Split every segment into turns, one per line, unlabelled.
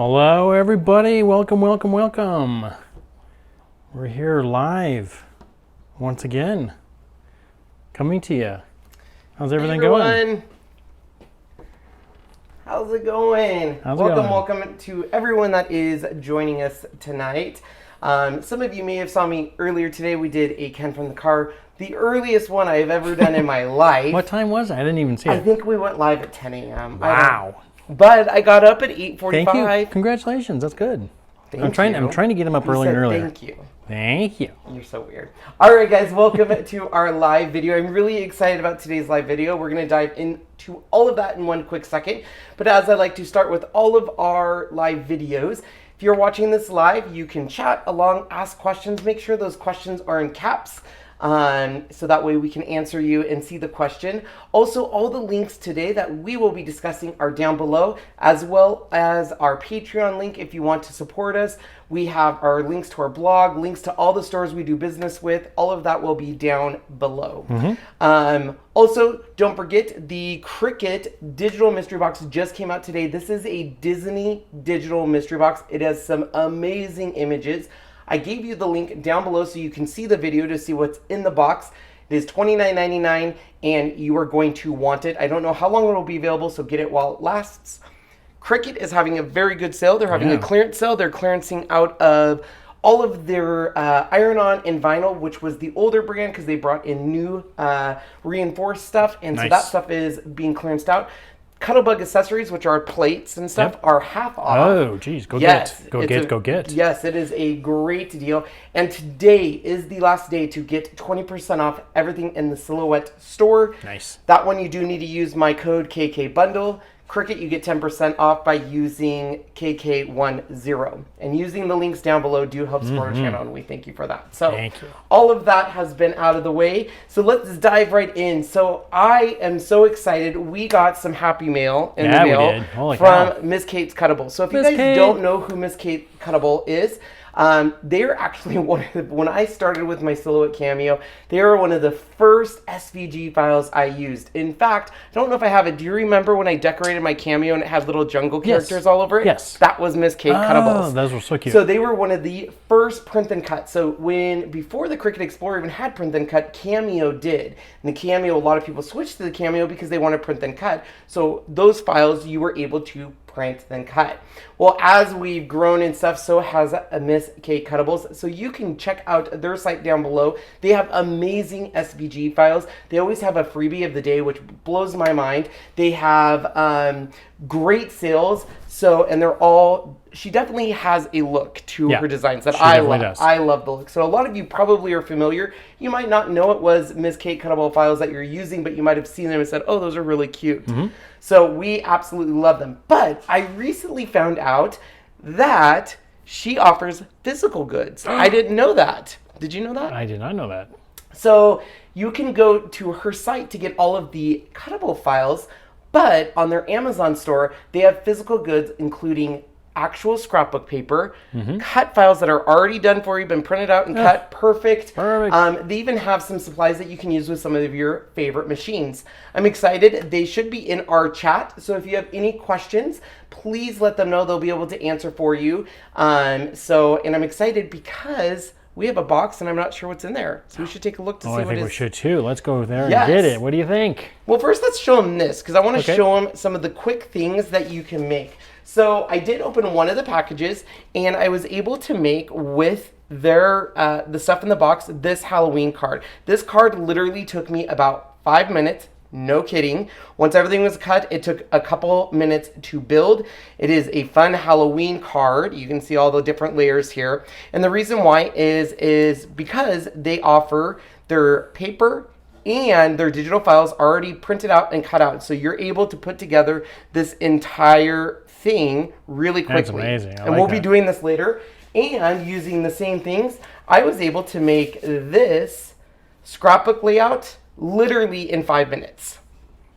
Hello everybody, welcome. We're here live once again, coming to you. How's everything going?
How's it going? Welcome to everyone that is joining us tonight. Some of you may have saw me earlier today. We did a Ken from the car, the earliest one I've ever done in my life.
What time was it? I didn't even see it.
I think we went live at 10 a.m.
Wow.
But I got up at 8:45.
Thank you. Congratulations. That's good. I'm trying to get them up earlier and earlier.
Thank you.
Thank you.
You're so weird. All right, guys, welcome to our live video. I'm really excited about today's live video. We're going to dive into all of that in one quick second. But as I like to start with all of our live videos, if you're watching this live, you can chat along, ask questions. Make sure those questions are in caps. So that way we can answer you and see the question. Also, all the links today that we will be discussing are down below, as well as our Patreon link if you want to support us. We have our links to our blog, links to all the stores we do business with. All of that will be down below. Also, don't forget the Cricut digital mystery box just came out today. This is a Disney digital mystery box. It has some amazing images. I gave you the link down below so you can see the video to see what's in the box. It is $29.99 and you are going to want it. I don't know how long it will be available, so get it while it lasts. Cricut is having a very good sale. They're having a clearance sale. They're clearancing out of all of their iron-on and vinyl, which was the older brand because they brought in new reinforced stuff. And so that stuff is being clearanced out. Cuttlebug accessories, which are plates and stuff, are half off.
Oh, geez. Go get.
Yes, it is a great deal. And today is the last day to get 20% off everything in the Silhouette store.
Nice.
That one you do need to use my code KKBundle. Cricut, you get 10% off by using KK10. And using the links down below do help support our channel, and we thank you for that. So
thank you.
All of that has been out of the way. So let's dive right in. So I am so excited. We got some happy mail in the mail from Miss Kate Cuttables. So if you guys don't know who Miss Kate Cuttable is, they're actually when I started with my Silhouette Cameo, they were one of the first SVG files I used. In fact, I don't know if I have it. Do you remember when I decorated my Cameo and it had little jungle characters all over it?
Yes.
That was Miss Kate Cuttables.
Oh, those were so cute.
So they were one of the first print and cut. So before the Cricut Explorer even had print and cut, Cameo did. And the Cameo, a lot of people switched to the Cameo because they wanted print and cut. So those files you were able to print then cut. Well, as we've grown and stuff, so has Miss Kate Cuttables. So you can check out their site down below. They have amazing SVG files. They always have a freebie of the day, which blows my mind. They have great sales. So, and they're all, she definitely has a look to her designs that I love. I love the look. So a lot of you probably are familiar. You might not know it was Miss Kate Cuttable files that you're using, but you might have seen them and said, oh, those are really cute. So we absolutely love them. But I recently found out that she offers physical goods. I didn't know that. Did you know that?
I did not know that.
So you can go to her site to get all of the cuttable files, but on their Amazon store, they have physical goods including actual scrapbook paper, cut files that are already done for you, been printed out and cut, perfect. They even have some supplies that you can use with some of your favorite machines. I'm excited. They should be in our chat, so if you have any questions, please let them know. They'll be able to answer for you. And I'm excited because we have a box and I'm not sure what's in there. So we should take a look to see what it is.
I think we should too. Let's go there and get it. What do you think?
Well, first let's show them this because I want to show them some of the quick things that you can make. So I did open one of the packages and I was able to make with their the stuff in the box this Halloween card. This card literally took me about 5 minutes. No kidding. Once everything was cut, it took a couple minutes to build. It is a fun Halloween card. You can see all the different layers here. And the reason why is because they offer their paper and their digital files already printed out and cut out. So you're able to put together this entire thing really quickly.
That's amazing.
And we'll be doing this later. And using the same things, I was able to make this scrapbook layout literally in 5 minutes,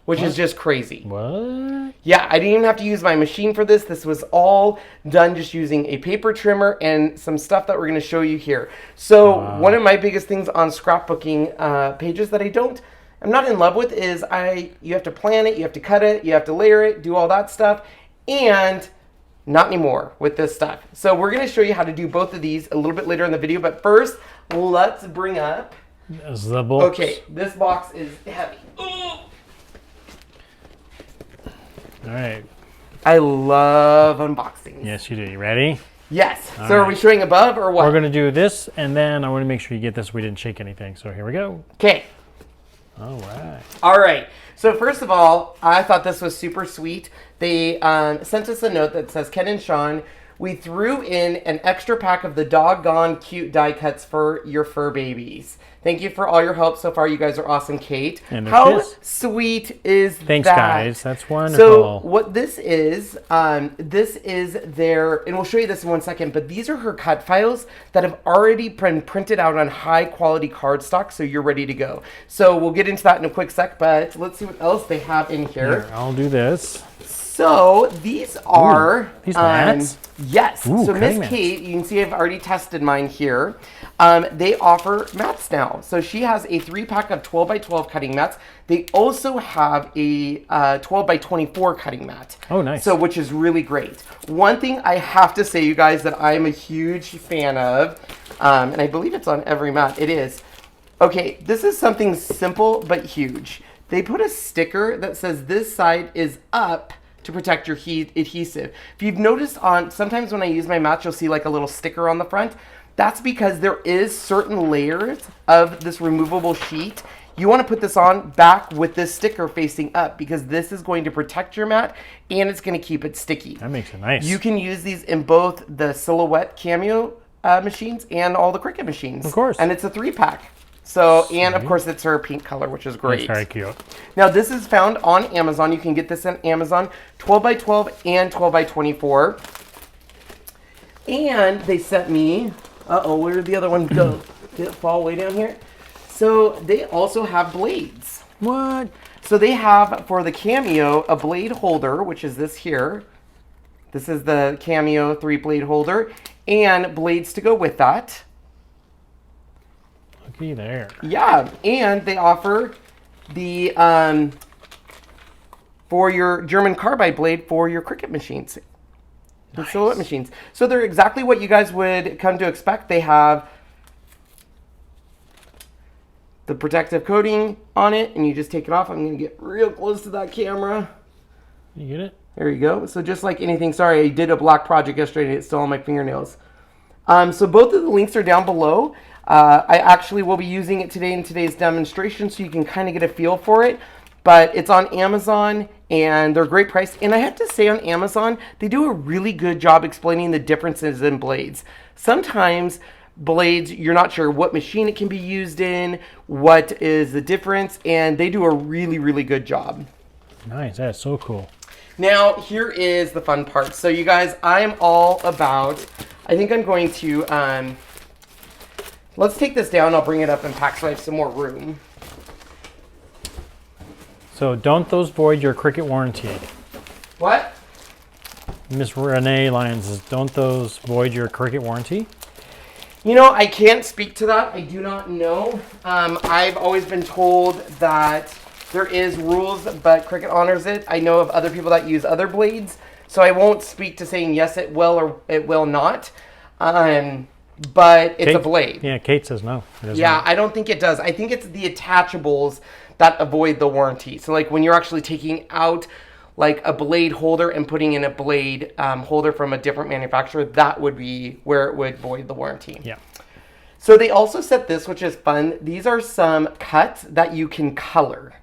which is just crazy.
What?
Yeah, I didn't even have to use my machine for this. This was all done just using a paper trimmer and some stuff that we're going to show you here. So one of my biggest things on scrapbooking pages that I'm not in love with is you have to plan it, you have to cut it, you have to layer it, do all that stuff. And Not anymore with this stuff. So we're going to show you how to do both of these a little bit later in the video. But first, let's bring up...
the box.
Okay, this box is heavy. Ooh.
All right.
I love unboxing.
Yes, you do. You ready?
Yes.
All
so
right.
are we showing above or what?
We're going to do this, and then I want to make sure you get this. We didn't shake anything. So here we go.
Okay.
All right.
All right. So first of all, I thought this was super sweet. They sent us a note that says, Ken and Sean, we threw in an extra pack of the doggone cute die cuts for your fur babies. Thank you for all your help so far. You guys are awesome, Kate.
And
how sweet is
Thanks,
that?
guys. That's wonderful.
So what this is their, and we'll show you this in 1 second, but these are her cut files that have already been printed out on high quality cardstock, so you're ready to go. So we'll get into that in a quick sec, but let's see what else they have in here.
Here, I'll do this.
So these are
these mats?
Yes.
Ooh,
so Miss
mats.
Kate, you can see I've already tested mine here. They offer mats now. So she has a 3-pack of 12 by 12 cutting mats. They also have a 12 by 24 cutting mat.
Oh, nice.
So which is really great. One thing I have to say, you guys, that I'm a huge fan of, and I believe it's on every mat. It is. Okay, this is something simple but huge. They put a sticker that says this side is up to protect your adhesive. If you've noticed sometimes when I use my mats, you'll see like a little sticker on the front. That's because there is certain layers of this removable sheet. You want to put this on back with this sticker facing up because this is going to protect your mat and it's going to keep it sticky.
That makes it nice.
You can use these in both the Silhouette Cameo machines and all the Cricut machines.
Of course.
And it's a 3-pack. So, and of course it's her pink color, which is great.
It's very cute.
Now this is found on Amazon. You can get this on Amazon, 12 by 12 and 12 by 24. And they sent me, where did the other one go? Did it fall way down here? So they also have blades.
What?
So they have, for the Cameo, a blade holder, which is this here. This is the Cameo 3-blade holder, and blades to go with that.
Looky there.
Yeah, and they offer the for your German carbide blade for your Cricut machines, the Silhouette machines. So they're exactly what you guys would come to expect. They have the protective coating on it, and you just take it off. I'm going to get real close to that camera.
You get it?
There you go. So just like anything, sorry, I did a black project yesterday and it's still on my fingernails. So both of the links are down below. I actually will be using it today in today's demonstration so you can kind of get a feel for it. But it's on Amazon and they're great price. And I have to say on Amazon, they do a really good job explaining the differences in blades. Sometimes blades, you're not sure what machine it can be used in, what is the difference, and they do a really, really good job.
Nice. That's so cool.
Now, here is the fun part. So you guys, I'm all about, I think I'm going to, let's take this down. I'll bring it up and pack so I have some more room.
So don't those void your Cricut warranty?
What?
Miss Renee Lyons says, don't those void your Cricut warranty?
You know, I can't speak to that. I do not know. I've always been told that there is rules, but Cricut honors it. I know of other people that use other blades, so I won't speak to saying yes, it will or it will not. But it's a blade.
Yeah, Kate says no.
Yeah, I don't think it does. I think it's the attachables that avoid the warranty. So like when you're actually taking out like a blade holder and putting in a blade holder from a different manufacturer, that would be where it would void the warranty.
Yeah.
So they also set this, which is fun. These are some cuts that you can color.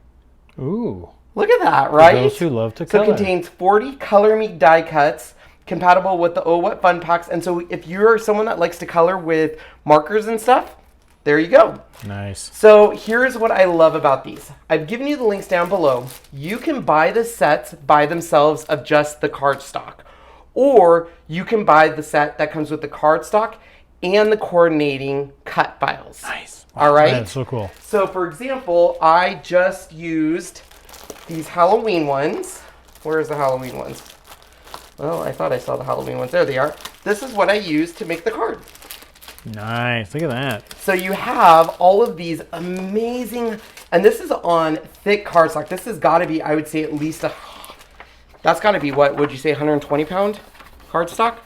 Ooh.
Look at that, right?
For those who love to color.
So it contains 40 Color Me die cuts, compatible with the Oh What Fun packs. And so if you're someone that likes to color with markers and stuff, there you go.
Nice.
So here's what I love about these. I've given you the links down below. You can buy the sets by themselves of just the cardstock. Or you can buy the set that comes with the cardstock and the coordinating cut files.
Nice.
Wow, all right?
That's so cool.
So for example, I just used these Halloween ones. Where's the Halloween ones? Well, I thought I saw the Halloween ones. There they are. This is what I used to make the card.
Nice. Look at that.
So you have all of these amazing, and this is on thick cardstock. This has got to be, I would say, at least that's got to be, what would you say, 120 pound? cardstock?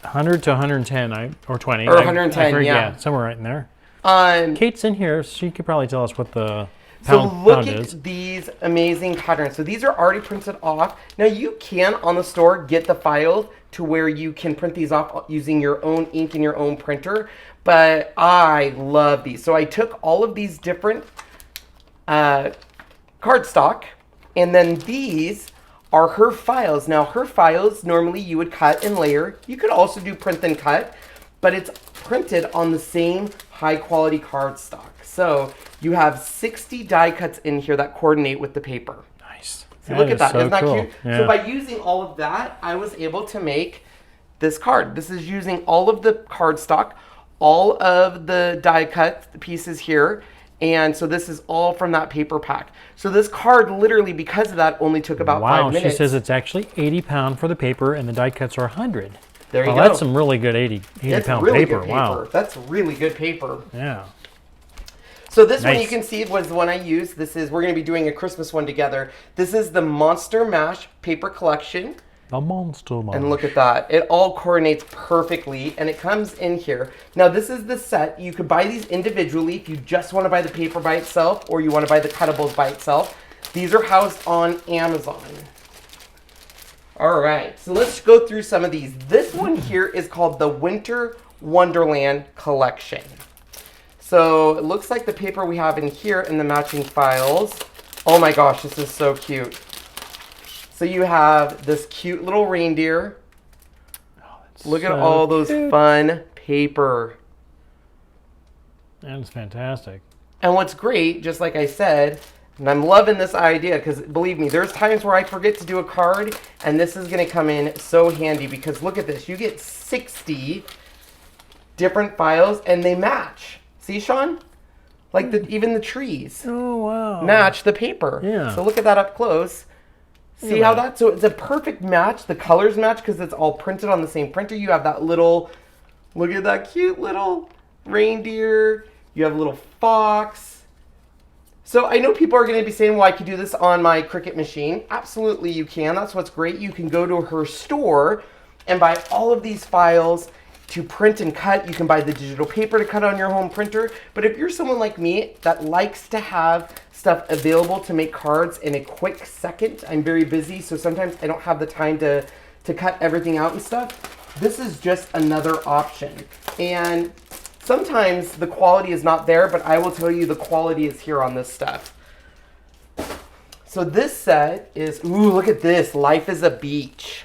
100 to 110, or 20.
Or 110,
I forget,
yeah.
somewhere right in there.
Um,
Kate's in here. She could probably tell us what the
So look
pound
at
is.
these amazing patterns. So these are already printed off. Now you can, on the store, get the files to where you can print these off using your own ink and your own printer. But I love these. So I took all of these different cardstock, and then these are her files. Now her files, normally you would cut and layer. You could also do print and cut, but it's printed on the same high quality cardstock. So you have 60 die cuts in here that coordinate with the paper.
Nice.
So look at that.
So
Isn't that
cool.
cute?
Yeah.
So by using all of that, I was able to make this card. This is using all of the cardstock, all of the die cut pieces here. And so this is all from that paper pack. So this card literally, because of that, only took about 5 minutes.
She says it's actually 80 pound for the paper and the die cuts are 100.
There you go.
That's some really good 80 pound
really
paper.
good paper.
Wow.
That's really good paper.
Yeah.
So this one
Nice.
you can see was the one I used. This is, we're going to be doing a Christmas one together. This is the Monster Mash paper collection.
The monster mash.
And look at that. It all coordinates perfectly and it comes in here. Now this is the set. You could buy these individually if you just want to buy the paper by itself or you want to buy the cuttables by itself. These are housed on Amazon. All right, so let's go through some of these. This one here is called the Winter Wonderland Collection. So it looks like the paper we have in here in the matching files. Oh my gosh, this is so cute. So you have this cute little reindeer. Look at all those fun paper.
That's fantastic.
And what's great, just like I said, and I'm loving this idea because believe me, there's times where I forget to do a card and this is going to come in so handy because look at this. You get 60 different files and they match. See, Sean? Like even the trees
Oh, wow.
match the paper.
Yeah.
So look at that up close. See how that? So it's a perfect match. The colors match because it's all printed on the same printer. You have that little, look at that cute little reindeer. You have a little fox. So I know people are going to be saying, well, I could do this on my Cricut machine. Absolutely you can. That's what's great. You can go to her store and buy all of these files to print and cut. You can buy the digital paper to cut on your home printer. But if you're someone like me that likes to have stuff available to make cards in a quick second, I'm very busy, so sometimes I don't have the time to cut everything out and stuff. This is just another option. And sometimes the quality is not there, but I will tell you the quality is here on this stuff. So this set is, ooh, look at this. Life is a Beach.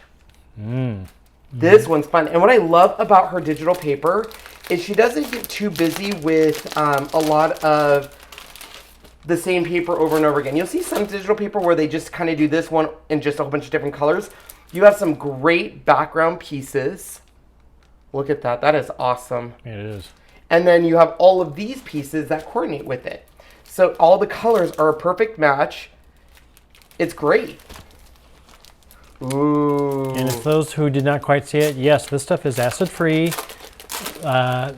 This one's fun. And what I love about her digital paper is she doesn't get too busy with a lot of the same paper over and over again. You'll see some digital paper where they just kind of do this one in just a whole bunch of different colors. You have some great background pieces. Look at that. That is awesome.
It is.
And then you have all of these pieces that coordinate with it. So all the colors are a perfect match. It's great. Ooh.
And if those who did not quite see it, yes, this stuff is acid-free. I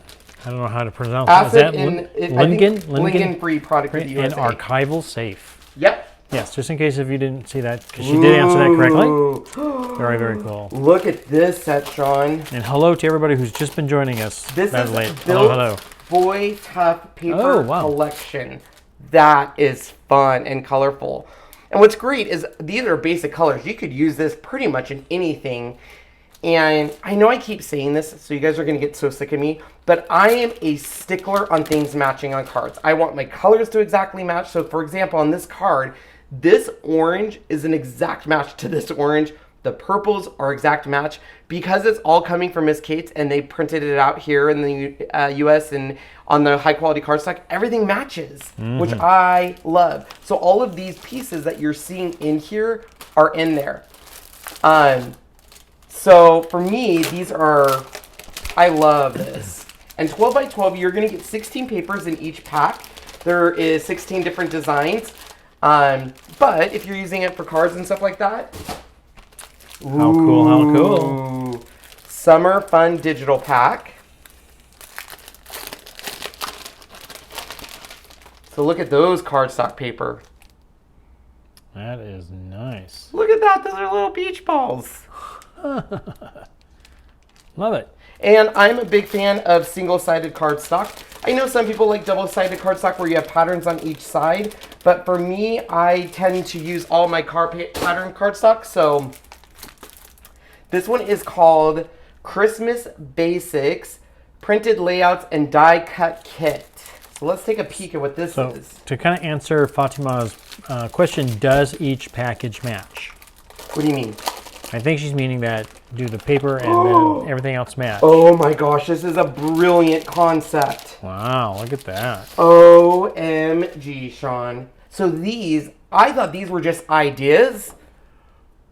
don't know how to pronounce
Acid
it.
Lincoln-free product of the
and
USA.
archival safe.
Yep.
Yes, just in case if you didn't see that, because she did answer that correctly. Very, very cool.
Look at this set, Sean.
And hello to everybody who's just been joining us.
This
that
is
late.
Built
Hello.
Boy Tough Paper
Oh, wow.
Collection. That is fun and colorful. And what's great is these are basic colors. You could use this pretty much in anything. And I know I keep saying this, so you guys are going to get so sick of me, but I am a stickler on things matching on cards. I want my colors to exactly match. So for example, on this card, this orange is an exact match to this orange. The purples are exact match because it's all coming from Miss Kate's and they printed it out here in the US and on the high quality cardstock. Everything matches, which I love. So all of these pieces that you're seeing in here are in there. So for me, these are, I love this. And 12 by 12, you're gonna get 16 papers in each pack. There is 16 different designs. But if you're using it for cards and stuff like that,
How cool, how cool.
Summer Fun Digital Pack. So look at those cardstock paper.
That is nice.
Look at that, those are little beach balls.
Love it.
And I'm a big fan of single-sided cardstock. I know some people like double-sided cardstock where you have patterns on each side, but for me, I tend to use all my pattern cardstock. So this one is called Christmas Basics Printed Layouts and Die Cut Kit. So let's take a peek at what this is.
To kind of answer Fatima's question, does each package match?
What do you mean?
I think she's meaning that do the paper and then everything else match.
Oh my gosh, this is a brilliant concept.
Wow, look at that.
OMG, Sean. So these, I thought these were just ideas.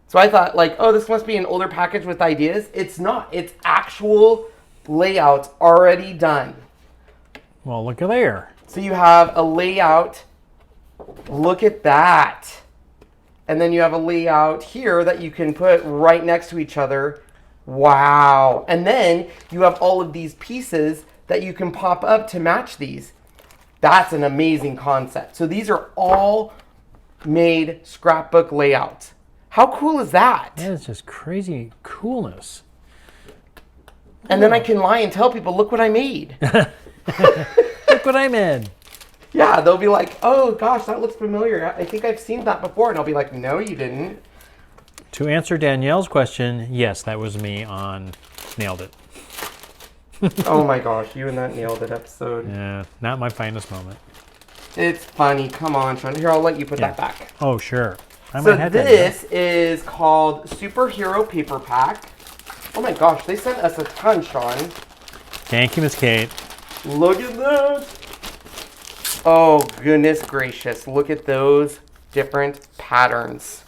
So I thought like, oh, this must be an older package with ideas. It's not. It's actual layouts already done.
Well, look at there.
So you have a layout. Look at that. And then you have a layout here that you can put right next to each other. Wow. And then you have all of these pieces that you can pop up to match these. That's an amazing concept. So these are all made scrapbook layouts. How cool is that?
That is just crazy coolness.
And then I can lie and tell people, look what I made.
Look what I made.
Yeah, they'll be like, oh gosh, that looks familiar. I think I've seen that before. And I'll be like, no, you didn't.
To answer Danielle's question, yes, that was me on Nailed It.
Oh my gosh, you and that Nailed It episode.
Yeah, not my finest moment.
It's funny. Come on, Sean. Here, I'll let you put that back.
Oh, sure.
So this is called Superhero Paper Pack. Oh my gosh, they sent us a ton, Sean.
Thank you, Miss Kate.
Look at that. Oh, goodness gracious. Look at those different patterns.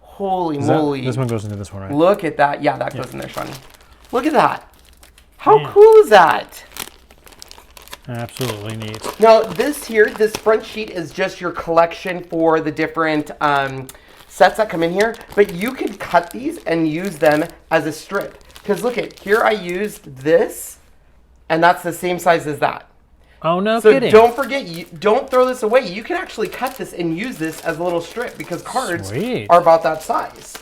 Holy moly.
This one goes into this one, right?
Look at that. Yeah, that goes in there, Sean. Look at that. How cool is that?
Absolutely neat.
Now, this front sheet is just your collection for the different sets that come in here. But you could cut these and use them as a strip. Because look at, here I used this, and that's the same size as that.
Oh, no
So
kidding.
don't forget, don't throw this away. You can actually cut this and use this as a little strip because cards are about that size.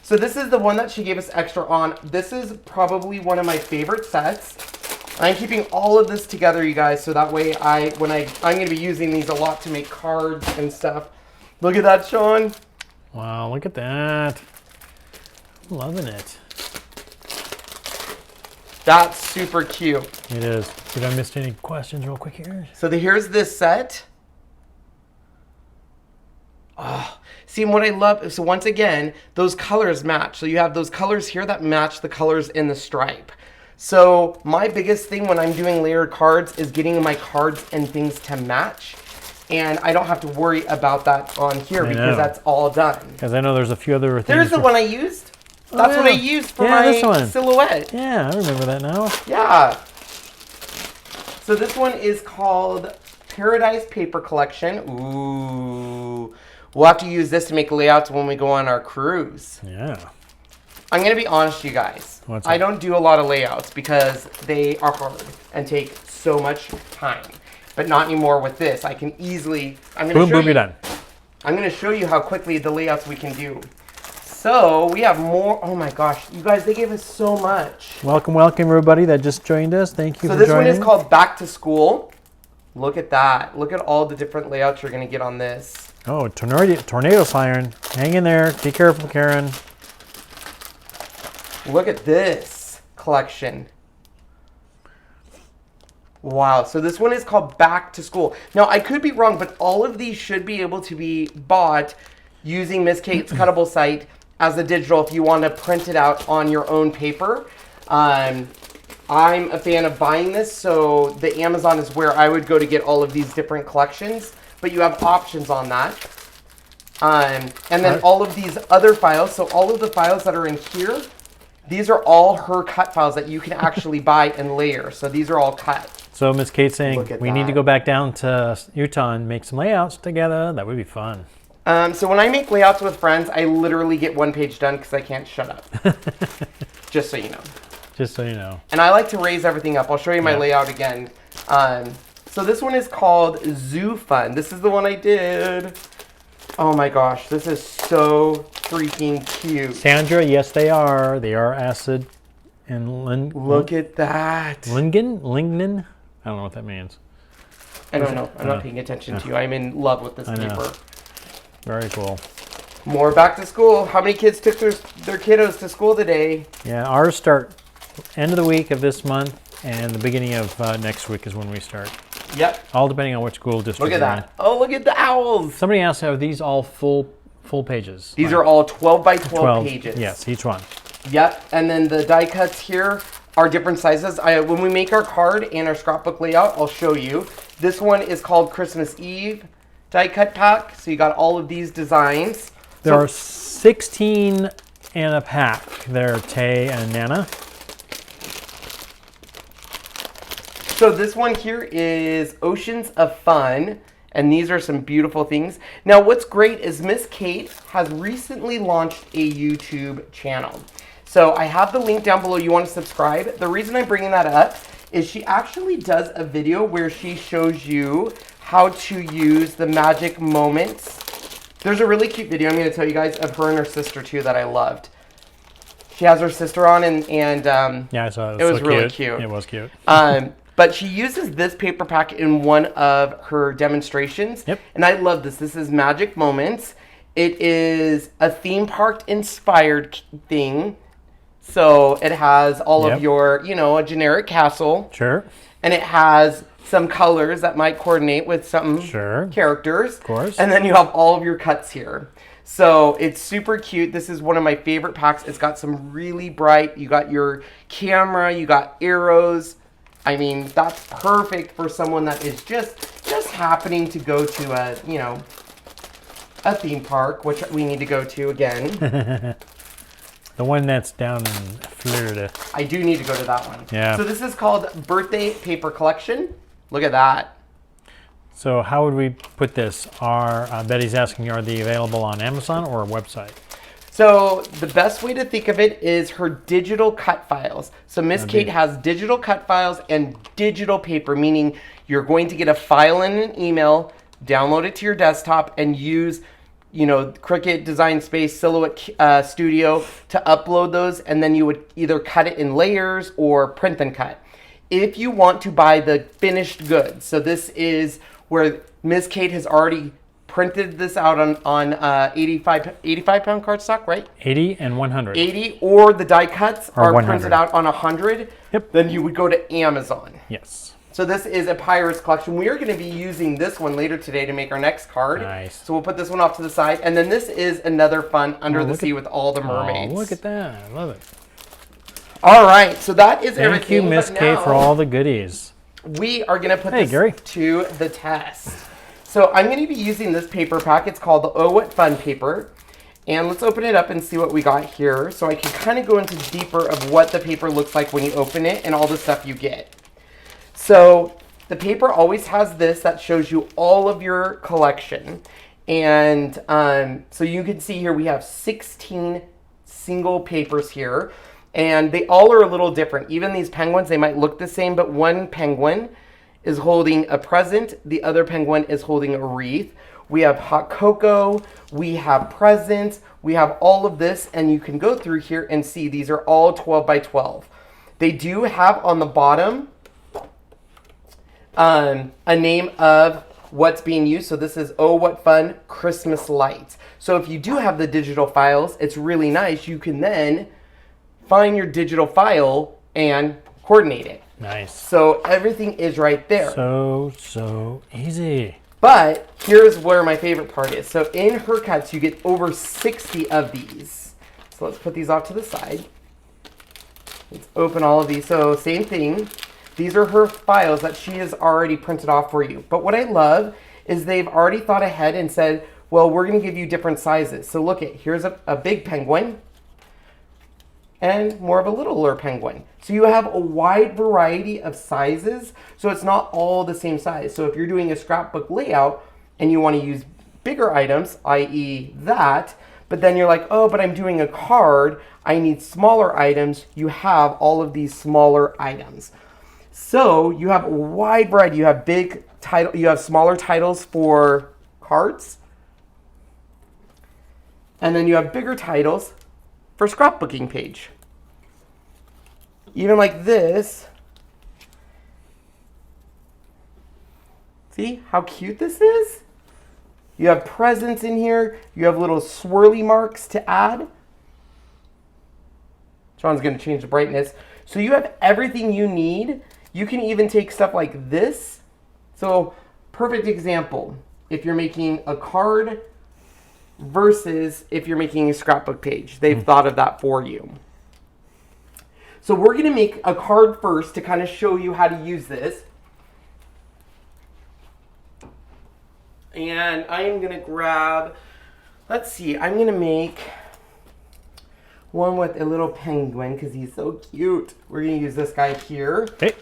So this is the one that she gave us extra on. This is probably one of my favorite sets. I'm keeping all of this together, you guys, so that way I'm going to be using these a lot to make cards and stuff. Look at that, Sean.
Wow, look at that. Loving it.
That's super cute.
It is. Did I miss any questions real quick here?
So here's this set. Oh, see, what I love, so once again, those colors match. So you have those colors here that match the colors in the stripe. So my biggest thing when I'm doing layered cards is getting my cards and things to match. And I don't have to worry about that on here because that's all done.
Because I know there's a few other things.
There's the one I used. That's what I used for my silhouette.
Yeah, I remember that now.
Yeah. So this one is called Paradise Paper Collection. Ooh. We'll have to use this to make layouts when we go on our cruise.
Yeah.
I'm going to be honest, you guys. I don't do a lot of layouts because they are hard and take so much time. But not anymore with this. I can easily...
Boom, you're done.
I'm going to show you how quickly the layouts we can do. So we have more. Oh my gosh, you guys, they gave us so much.
Welcome, everybody that just joined us. Thank you for joining.
So this one is called Back to School. Look at that. Look at all the different layouts you're going to get on this.
Oh, tornado siren. Hang in there. Be careful, Karen.
Look at this collection. Wow, so this one is called Back to School. Now, I could be wrong, but all of these should be able to be bought using Miss Kate's Cuttable site as a digital if you want to print it out on your own paper. I'm a fan of buying this, so the Amazon is where I would go to get all of these different collections, but you have options on that. And then all of these other files, so all of the files that are in here, these are all her cut files that you can actually buy and layer. So these are all cut.
So Miss Kate's saying we need to go back down to Utah and make some layouts together. That would be fun.
So when I make layouts with friends, I literally get one page done because I can't shut up. Just so you know.
Just so you know.
And I like to raise everything up. I'll show you my layout again. So this one is called Zoo Fun. This is the one I did. Oh my gosh, this is so freaking cute.
Sandra, yes, they are. They are acid and
Look at that.
lignin? I don't know what that means.
I don't know. I'm not paying attention to you. I'm in love with this paper.
Very cool.
More back to school. How many kids took their kiddos to school today?
Yeah, ours start end of the week of this month, and the beginning of next week is when we start.
Yep.
All depending on which school district.
Look at that. Oh, look at the owls.
Somebody asked, are these all full pages?
These are all 12 by 12 pages.
Yes, each one.
Yep. And then the die cuts here are different sizes. When we make our card and our scrapbook layout, I'll show you. This one is called Christmas Eve die cut pack. So you got all of these designs.
There are 16 in a pack. They're Tay and Nana.
So this one here is Oceans of Fun, and these are some beautiful things. Now what's great is Miss Kate has recently launched a YouTube channel. So I have the link down below. You want to subscribe. The reason I'm bringing that up is she actually does a video where she shows you how to use the magic moments. There's a really cute video I'm going to tell you guys of her and her sister too that I loved. She has her sister on and
yeah, I saw it.
It was really cute.
It was cute.
But she uses this paper pack in one of her demonstrations.
Yep. And
I love this. This is Magic Moments. It is a theme park inspired thing. So it has all of your, you know, a generic castle.
Sure.
And it has some colors that might coordinate with some characters.
Of course.
And then you have all of your cuts here. So it's super cute. This is one of my favorite packs. It's got some really bright, you got your camera, you got arrows. I mean, that's perfect for someone that is just happening to go to a, you know, a theme park, which we need to go to again.
The one that's down in Florida.
I do need to go to that one.
Yeah.
So this is called Birthday Paper Collection. Look at that.
So how would we put this? Betty's asking, are they available on Amazon or a website?
So the best way to think of it is her digital cut files. So Miss Kate has digital cut files and digital paper, meaning you're going to get a file in an email, download it to your desktop, and use, you know, Cricut, Design Space, Silhouette Studio to upload those, and then you would either cut it in layers or print and cut. If you want to buy the finished goods, so this is where Miss Kate has already printed this out on 85 pound cardstock, right?
80 and 100.
80, or the die cuts are
100.
printed out on 100.
Yep.
Then you would go to Amazon.
Yes.
So this is a Pirates collection. We are going to be using this one later today to make our next card.
Nice.
So we'll put this one off to the side. And then this is another fun Under the Sea with all the mermaids.
Oh, look at that. I love it.
All right. So that is everything.
Thank you, Miss Kate, for all the goodies.
We are going to put this to the test. So I'm going to be using this paper pack. It's called the Oh What Fun paper. And let's open it up and see what we got here. So I can kind of go into deeper of what the paper looks like when you open it and all the stuff you get. So the paper always has this that shows you all of your collection. And so you can see here we have 16 single papers here. And they all are a little different. Even these penguins, they might look the same, but one penguin is holding a present. The other penguin is holding a wreath. We have hot cocoa. We have presents. We have all of this. And you can go through here and see these are all 12 by 12. They do have on the bottom a name of what's being used. So this is Oh What Fun Christmas Lights. So if you do have the digital files, it's really nice. You can then find your digital file and coordinate it.
Nice.
So everything is right there.
So easy.
But here's where my favorite part is. So in her cuts, you get over 60 of these. So let's put these off to the side. Let's open all of these. So same thing. These are her files that she has already printed off for you. But what I love is they've already thought ahead and said, well, we're going to give you different sizes. So look at, here's a big penguin and more of a littler penguin. So you have a wide variety of sizes, so it's not all the same size. So if you're doing a scrapbook layout and you want to use bigger items, i.e. that, but then you're like, oh, but I'm doing a card, I need smaller items, you have all of these smaller items. So you have a wide variety. You have big title, you have smaller titles for cards, And then you have bigger titles for scrapbooking page. Even like this. See how cute this is? You have presents in here. You have little swirly marks to add. Sean's going to change the brightness. So you have everything you need. You can even take stuff like this. So perfect example. If you're making a card versus if you're making a scrapbook page. They've thought of that for you. So we're going to make a card first to kind of show you how to use this. And I am going to grab, let's see, I'm going to make one with a little penguin because he's so cute. We're going to use this guy here.
Okay.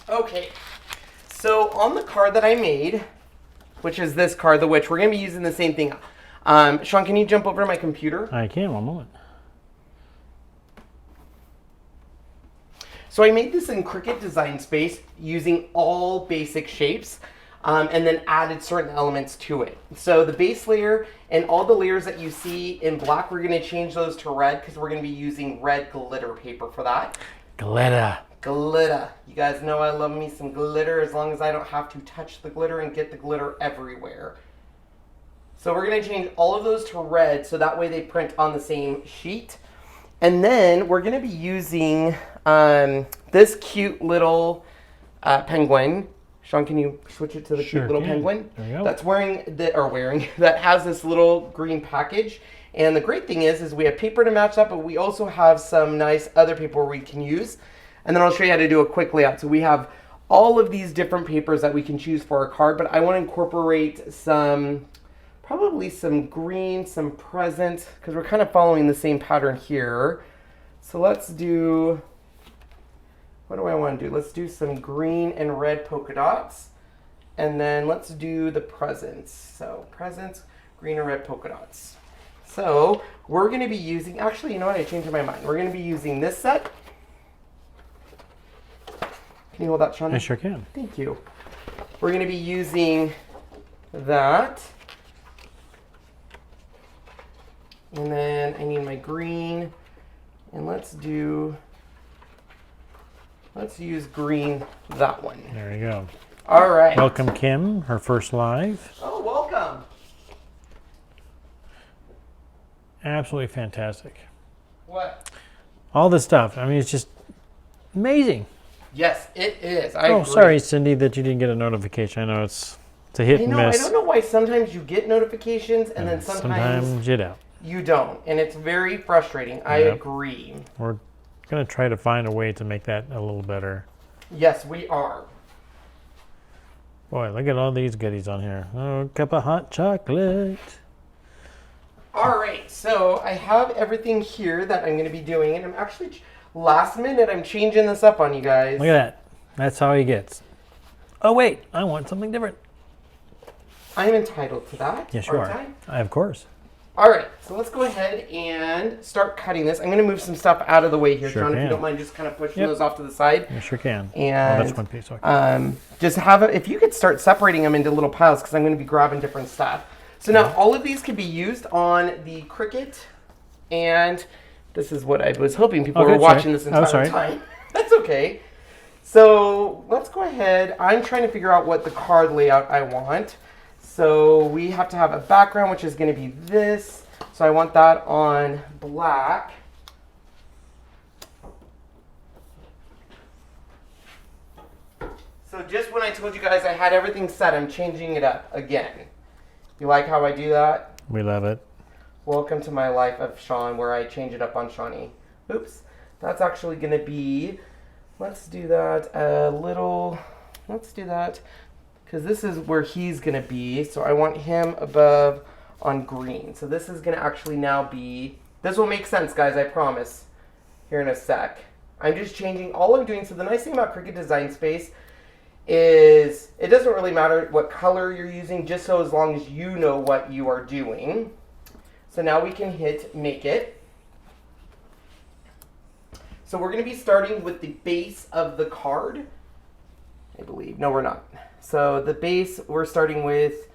Okay, so on the card that I made, which is this card, the witch, we're going to be using the same thing. Sean, can you jump over to my computer?
I can, one moment.
So I made this in Cricut Design Space using all basic shapes and then added certain elements to it. So the base layer and all the layers that you see in black, we're going to change those to red because we're going to be using red glitter paper for that.
Glitter.
Glitter. You guys know I love me some glitter as long as I don't have to touch the glitter and get the glitter everywhere. So we're going to change all of those to red so that way they print on the same sheet. And then we're going to be using this cute little penguin. Sean, can you switch it to the cute little penguin?
There you go.
That's that has this little green package. And the great thing is we have paper to match that, but we also have some nice other paper we can use. And then I'll show you how to do a quick layout. So we have all of these different papers that we can choose for our card, but I want to incorporate probably some green, some present, because we're kind of following the same pattern here. So let's do, what do I want to do? Let's do some green and red polka dots. And then let's do the presents. So presents, green and red polka dots. So we're going to be using, actually, you know what? I changed my mind. We're going to be using this set. Can you hold that, Sean?
I sure can.
Thank you. We're going to be using that. And then I need my green. And let's use green, that one.
There you go.
All right.
Welcome, Kim, her first live.
Oh, welcome.
Absolutely fantastic.
What?
All this stuff. I mean, it's just amazing.
Yes, it is.
Oh,
agree.
sorry, Cindy, that you didn't get a notification. I know it's a hit and miss.
I don't know why sometimes you get notifications and then sometimes
you don't.
You don't, and it's very frustrating. I agree.
We're going to try to find a way to make that a little better.
Yes, we are.
Boy, look at all these goodies on here. Oh, cup of hot chocolate.
All right, so I have everything here that I'm going to be doing, and I'm actually, last minute, I'm changing this up on you guys.
Look at that. That's how he gets. Oh, wait, I want something different.
I'm entitled to that.
Yes, you are. Of course.
All right, so let's go ahead and start cutting this. I'm going to move some stuff out of the way here,
Sure
Sean,
can.
if you don't mind just kind of pushing those off to the side.
You sure can.
And
that's one piece. Okay.
just have if you could start separating them into little piles because I'm going to be grabbing different stuff. So now all of these can be used on the Cricut, and this is what I was hoping people were watching this entire time. That's okay. So let's go ahead. I'm trying to figure out what the card layout I want. So we have to have a background, which is going to be this. So I want that on black. So just when I told you guys I had everything set, I'm changing it up again. You like how I do that?
We love it.
Welcome to my life of Sean, where I change it up on Shawnee. Oops. That's actually going to be, let's do that a little, let's do that. Because this is where he's going to be. So I want him above on green. So this is going to actually now be, this will make sense, guys, I promise, here in a sec. I'm just changing, all I'm doing, so the nice thing about Cricut Design Space is it doesn't really matter what color you're using, just so as long as you know what you are doing. So now we can hit make it. So we're going to be starting with the base of the card. I believe. No, we're not. So the base, we're starting with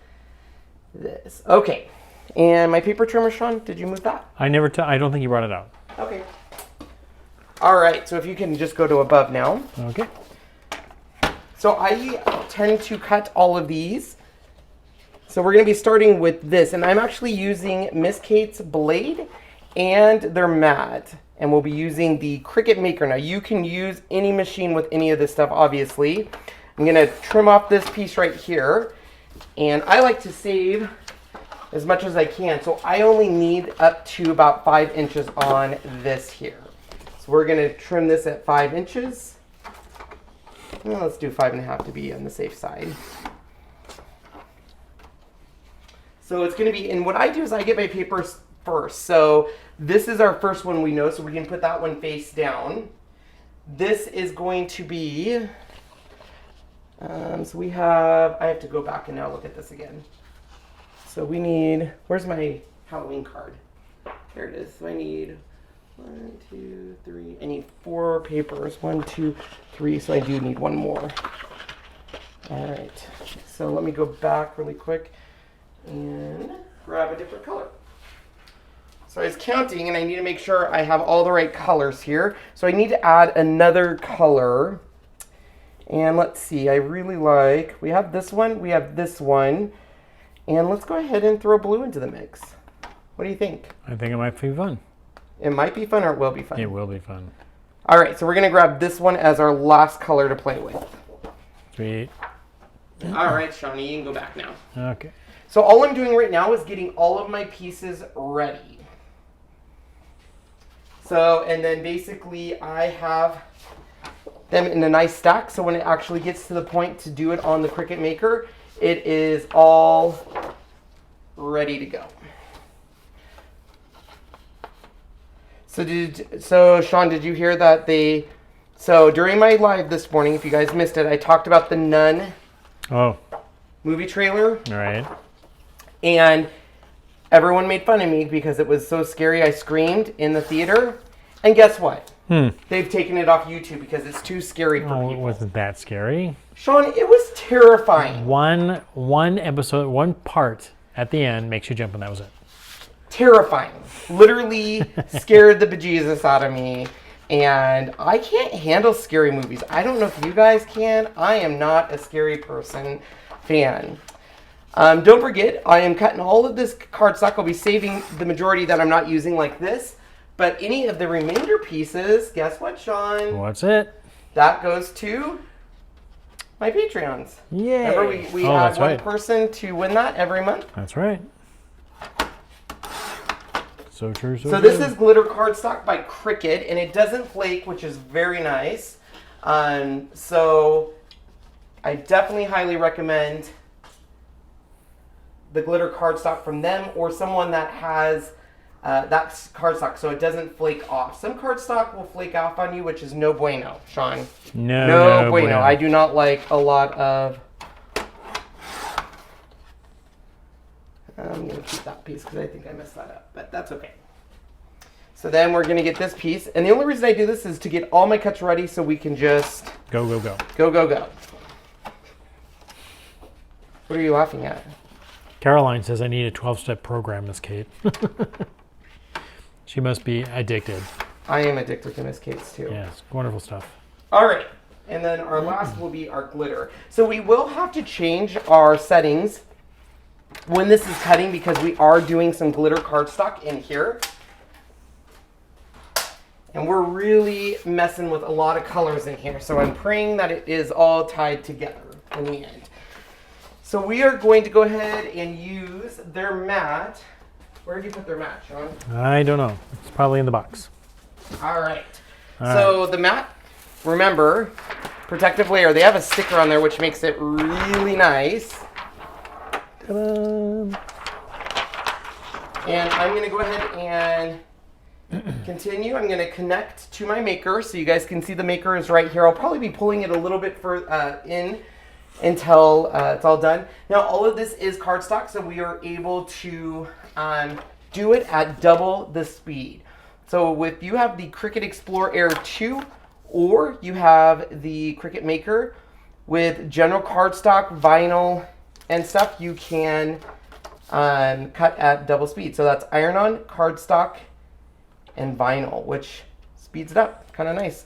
this. Okay. And my paper trimmer, Sean, did you move that?
I don't think you brought it out.
Okay. All right, so if you can just go to above now.
Okay.
So I tend to cut all of these. So we're going to be starting with this, and I'm actually using Miss Kate's blade and their mat, and we'll be using the Cricut Maker. Now you can use any machine with any of this stuff, obviously. I'm going to trim off this piece right here, and I like to save as much as I can, so I only need up to about 5 inches on this here. So we're going to trim this at 5 inches. Well, let's do 5.5 to be on the safe side. So it's going to be, and what I do is I get my papers first. So this is our first one we know, so we can put that one face down. This is going to be, so we have, I have to go back and now look at this again. So we need, where's my Halloween card? There it is. So I need 1, 2, 3. I need 4 papers. 1, 2, 3. So I do need one more. All right. So let me go back really quick and grab a different color. So I was counting, and I need to make sure I have all the right colors here. So I need to add another color. And let's see. I really like. We have this one. We have this one. And let's go ahead and throw blue into the mix. What do you think?
I think it might be fun.
It might be fun, or it will be fun.
It will be fun.
All right, so we're gonna grab this one as our last color to play with.
Sweet.
All right, Shawnee, you can go back now.
Okay.
So all I'm doing right now is getting all of my pieces ready. So, and then basically I have them in a nice stack, so when it actually gets to the point to do it on the Cricut Maker, it is all ready to go. So Sean, did you hear that so during my live this morning, if you guys missed it, I talked about the Nun movie trailer.
All right.
And everyone made fun of me because it was so scary I screamed in the theater. And guess what? They've taken it off YouTube because it's too scary for people.
It wasn't that scary.
Sean, it was terrifying.
One episode, one part at the end makes you jump, and that was it.
Terrifying. Literally scared the bejesus out of me. And I can't handle scary movies. I don't know if you guys can. I am not a scary person fan. Don't forget, I am cutting all of this cardstock. I'll be saving the majority that I'm not using like this. But any of the remainder pieces, guess what, Sean?
What's it?
That goes to my Patreons.
Yay.
Remember, we had one person to win that every month?
That's right. So true,
so this is glitter cardstock by Cricut, and it doesn't flake, which is very nice. So I definitely highly recommend the glitter cardstock from them, or someone that has that cardstock so it doesn't flake off. Some cardstock will flake off on you, which is no bueno, Sean. No bueno. I do not like a lot of... I'm going to keep that piece because I think I messed that up, but that's okay. So then we're going to get this piece. And the only reason I do this is to get all my cuts ready so we can just...
Go, go, go.
Go, go, go. What are you laughing at?
Caroline says I need a 12-step program, Miss Kate. She must be addicted.
I am addicted to Miss Kate's too.
Yes, wonderful stuff.
All right. And then our last will be our glitter. So we will have to change our settings when this is cutting because we are doing some glitter cardstock in here. And we're really messing with a lot of colors in here. So I'm praying that it is all tied together in the end. So we are going to go ahead and use their mat. Where did you put their mat, Sean?
I don't know. It's probably in the box.
All right. So the mat, remember, protective layer. They have a sticker on there which makes it really nice.
Ta-da.
And I'm going to go ahead and continue. I'm going to connect to my maker so you guys can see the maker is right here. I'll probably be pulling it a little bit in until it's all done. Now all of this is cardstock, so we are able to do it at double the speed. So if you have the Cricut Explore Air 2 or you have the Cricut Maker, with general cardstock, vinyl, and stuff, you can cut at double speed. So that's iron-on, cardstock, and vinyl, which speeds it up. Kind of nice.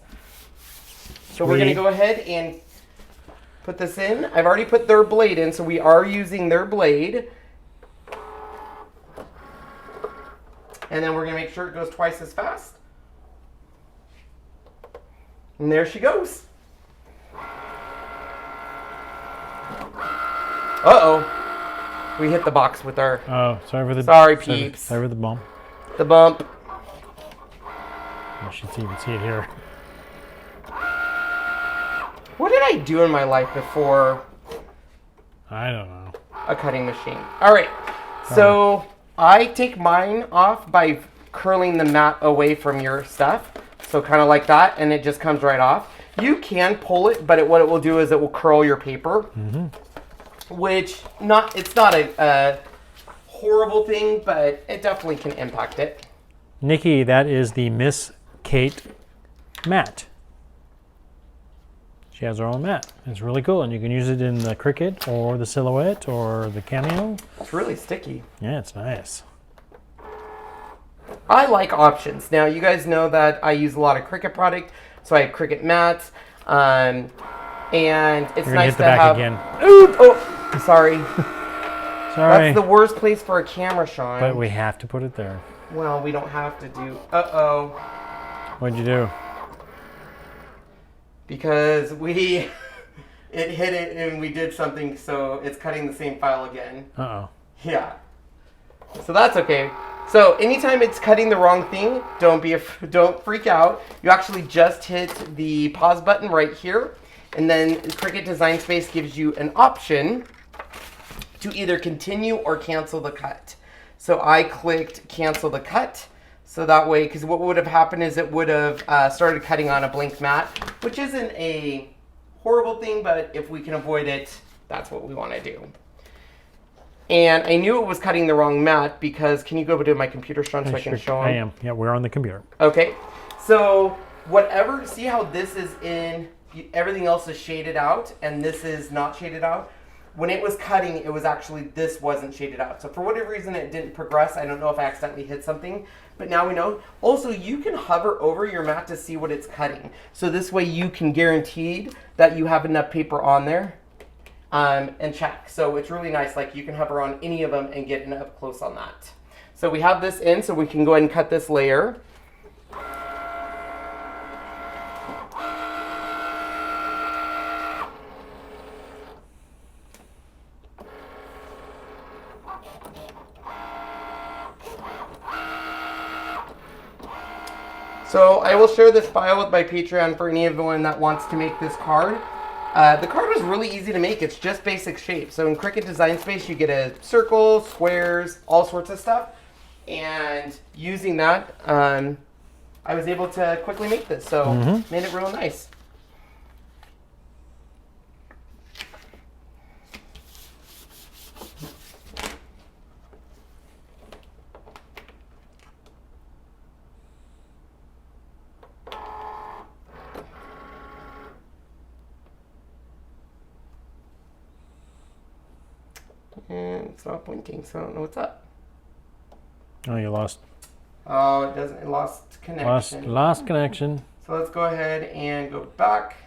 So we're going to go ahead and put this in. I've already put their blade in, so we are using their blade. And then we're going to make sure it goes twice as fast. And there she goes. Uh-oh. We hit the box with our...
Oh,
Sorry, peeps.
Sorry for the bump.
The bump.
You should see, you can see it here.
What did I do in my life before
I don't know.
a cutting machine? All right. So I take mine off by curling the mat away from your stuff. So kind of like that, and it just comes right off. You can pull it, but what it will do is it will curl your paper, which it's not a horrible thing, but it definitely can impact it.
Nikki, that is the Miss Kate mat. She has her own mat. It's really cool, and you can use it in the Cricut or the Silhouette or the Cameo.
It's really sticky.
Yeah, it's nice.
I like options. Now, you guys know that I use a lot of Cricut product, so I have Cricut mats, and it's nice to have...
Again.
Ooh, oh, sorry.
Sorry.
That's the worst place for a camera, Sean.
But we have to put it there.
Well, we don't have to do... Uh-oh.
What'd you do?
Because it hit it and we did something, so it's cutting the same file again.
Uh-oh.
Yeah. So that's okay. So anytime it's cutting the wrong thing, don't freak out. You actually just hit the pause button right here, and then Cricut Design Space gives you an option to either continue or cancel the cut. So I clicked cancel the cut. So that way, because what would have happened is it would have started cutting on a blank mat, which isn't a horrible thing, but if we can avoid it, that's what we want to do. And I knew it was cutting the wrong mat because, can you go to my computer, Sean, so I can show them?
I am. Yeah, we're on the computer.
Okay. So whatever, see how this is in, everything else is shaded out, and this is not shaded out? When it was cutting, it was actually, this wasn't shaded out. So for whatever reason, it didn't progress. I don't know if I accidentally hit something, but now we know. Also, you can hover over your mat to see what it's cutting. So this way you can guarantee that you have enough paper on there and check. So it's really nice. Like you can hover on any of them and get an up close on that. So we have this in, so we can go ahead and cut this layer. So I will share this file with my Patreon for anyone that wants to make this card. The card was really easy to make. It's just basic shape. So in Cricut Design Space, you get a circle, squares, all sorts of stuff. And using that, I was able to quickly make this. So made it real nice. And it's not blinking, so I don't know what's up.
Oh, you lost.
Oh, it doesn't. It lost connection.
Lost connection.
So let's go ahead and go back,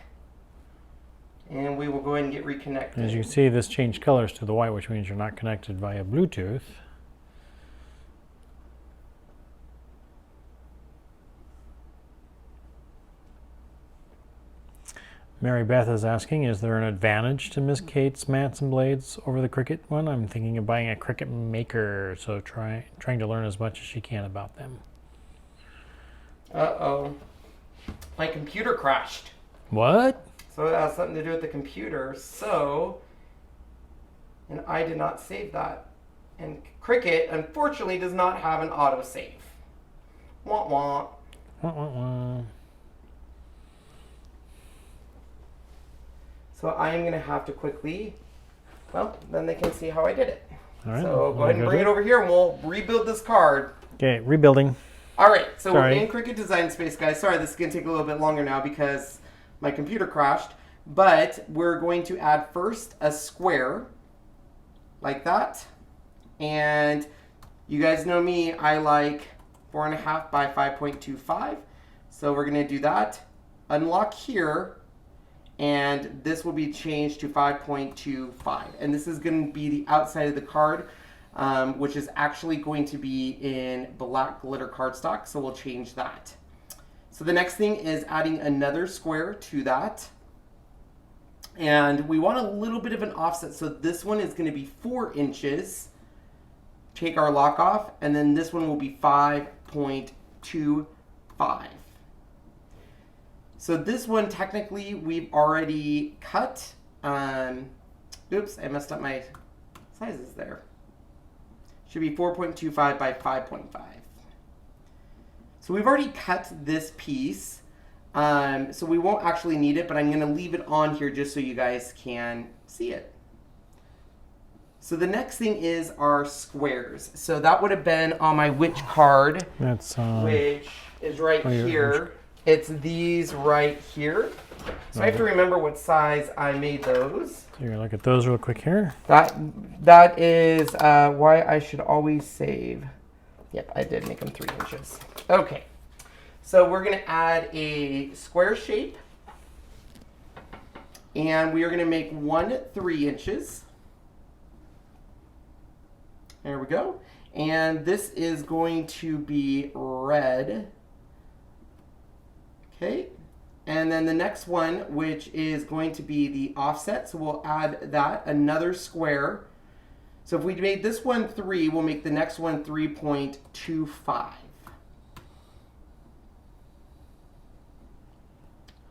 and we will go ahead and get reconnected.
As you can see, this changed colors to the white, which means you're not connected via Bluetooth. Mary Beth is asking, is there an advantage to Miss Kate's mats and blades over the Cricut one? I'm thinking of buying a Cricut Maker, so trying to learn as much as she can about them.
Uh-oh. My computer crashed.
What?
So it has something to do with the computer, and I did not save that. And Cricut, unfortunately, does not have an autosave. Wah wah.
Wah, wah, wah.
So I am going to have to quickly, well, then they can see how I did it.
All right.
So go ahead and bring it over here and we'll rebuild this card.
Okay, rebuilding.
All right, so we're in Cricut Design Space, guys. Sorry, this is going to take a little bit longer now because my computer crashed. but we're going to add first a square like that. And you guys know me, I like 4.5 by 5.25. So we're going to do that. Unlock here, and this will be changed to 5.25. And this is going to be the outside of the card, which is actually going to be in black glitter cardstock. So we'll change that. So the next thing is adding another square to that. And we want a little bit of an offset. So this one is going to be 4 inches. Take our lock off, and then this one will be 5.25. So this one, technically, we've already cut. Oops, I messed up my sizes there. Should be 4.25 by 5.5. So we've already cut this piece. So we won't actually need it, but I'm going to leave it on here just so you guys can see it. So the next thing is our squares. So that would have been on my which card,
That's
which is right here. It's these right here. So I have to remember what size I made those.
So you're gonna look at those real quick here.
That is why I should always save. Yep, I did make them 3 inches. Okay, so we're gonna add a square shape, and we are gonna make one 3 inches. There we go. And this is going to be red. Okay. And then the next one, which is going to be the offset. So we'll add that, another square. So if we made this one 3, we'll make the next one 3.25.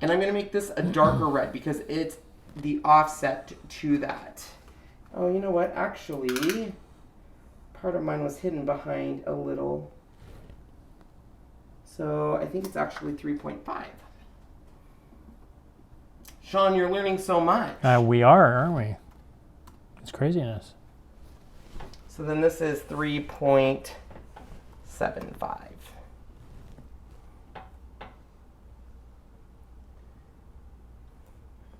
And I'm going to make this a darker red because it's the offset to that. Oh, you know what? Actually, part of mine was hidden behind a little. So I think it's actually 3.5. Sean, you're learning so much.
We are, aren't we? It's craziness.
So then this is 3.75.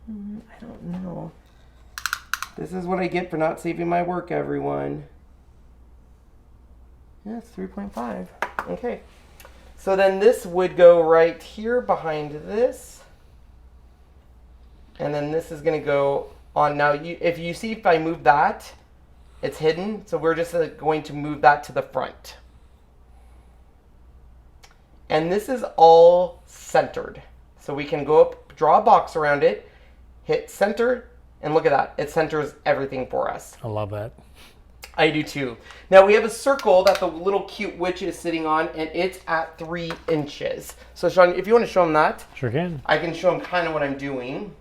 I don't know. This is what I get for not saving my work, everyone. Yeah, it's 3.5. Okay. So then this would go right here behind this. And then this is going to go on. Now, if you see if I move that, it's hidden. So we're just going to move that to the front. And this is all centered. So we can go up, draw a box around it, hit center, and look at that. It centers everything for us.
I love that.
I do too. Now we have a circle that the little cute witch is sitting on, and it's at 3 inches. So Sean, if you want to show him that.
Sure can.
I can show him kind of what I'm doing.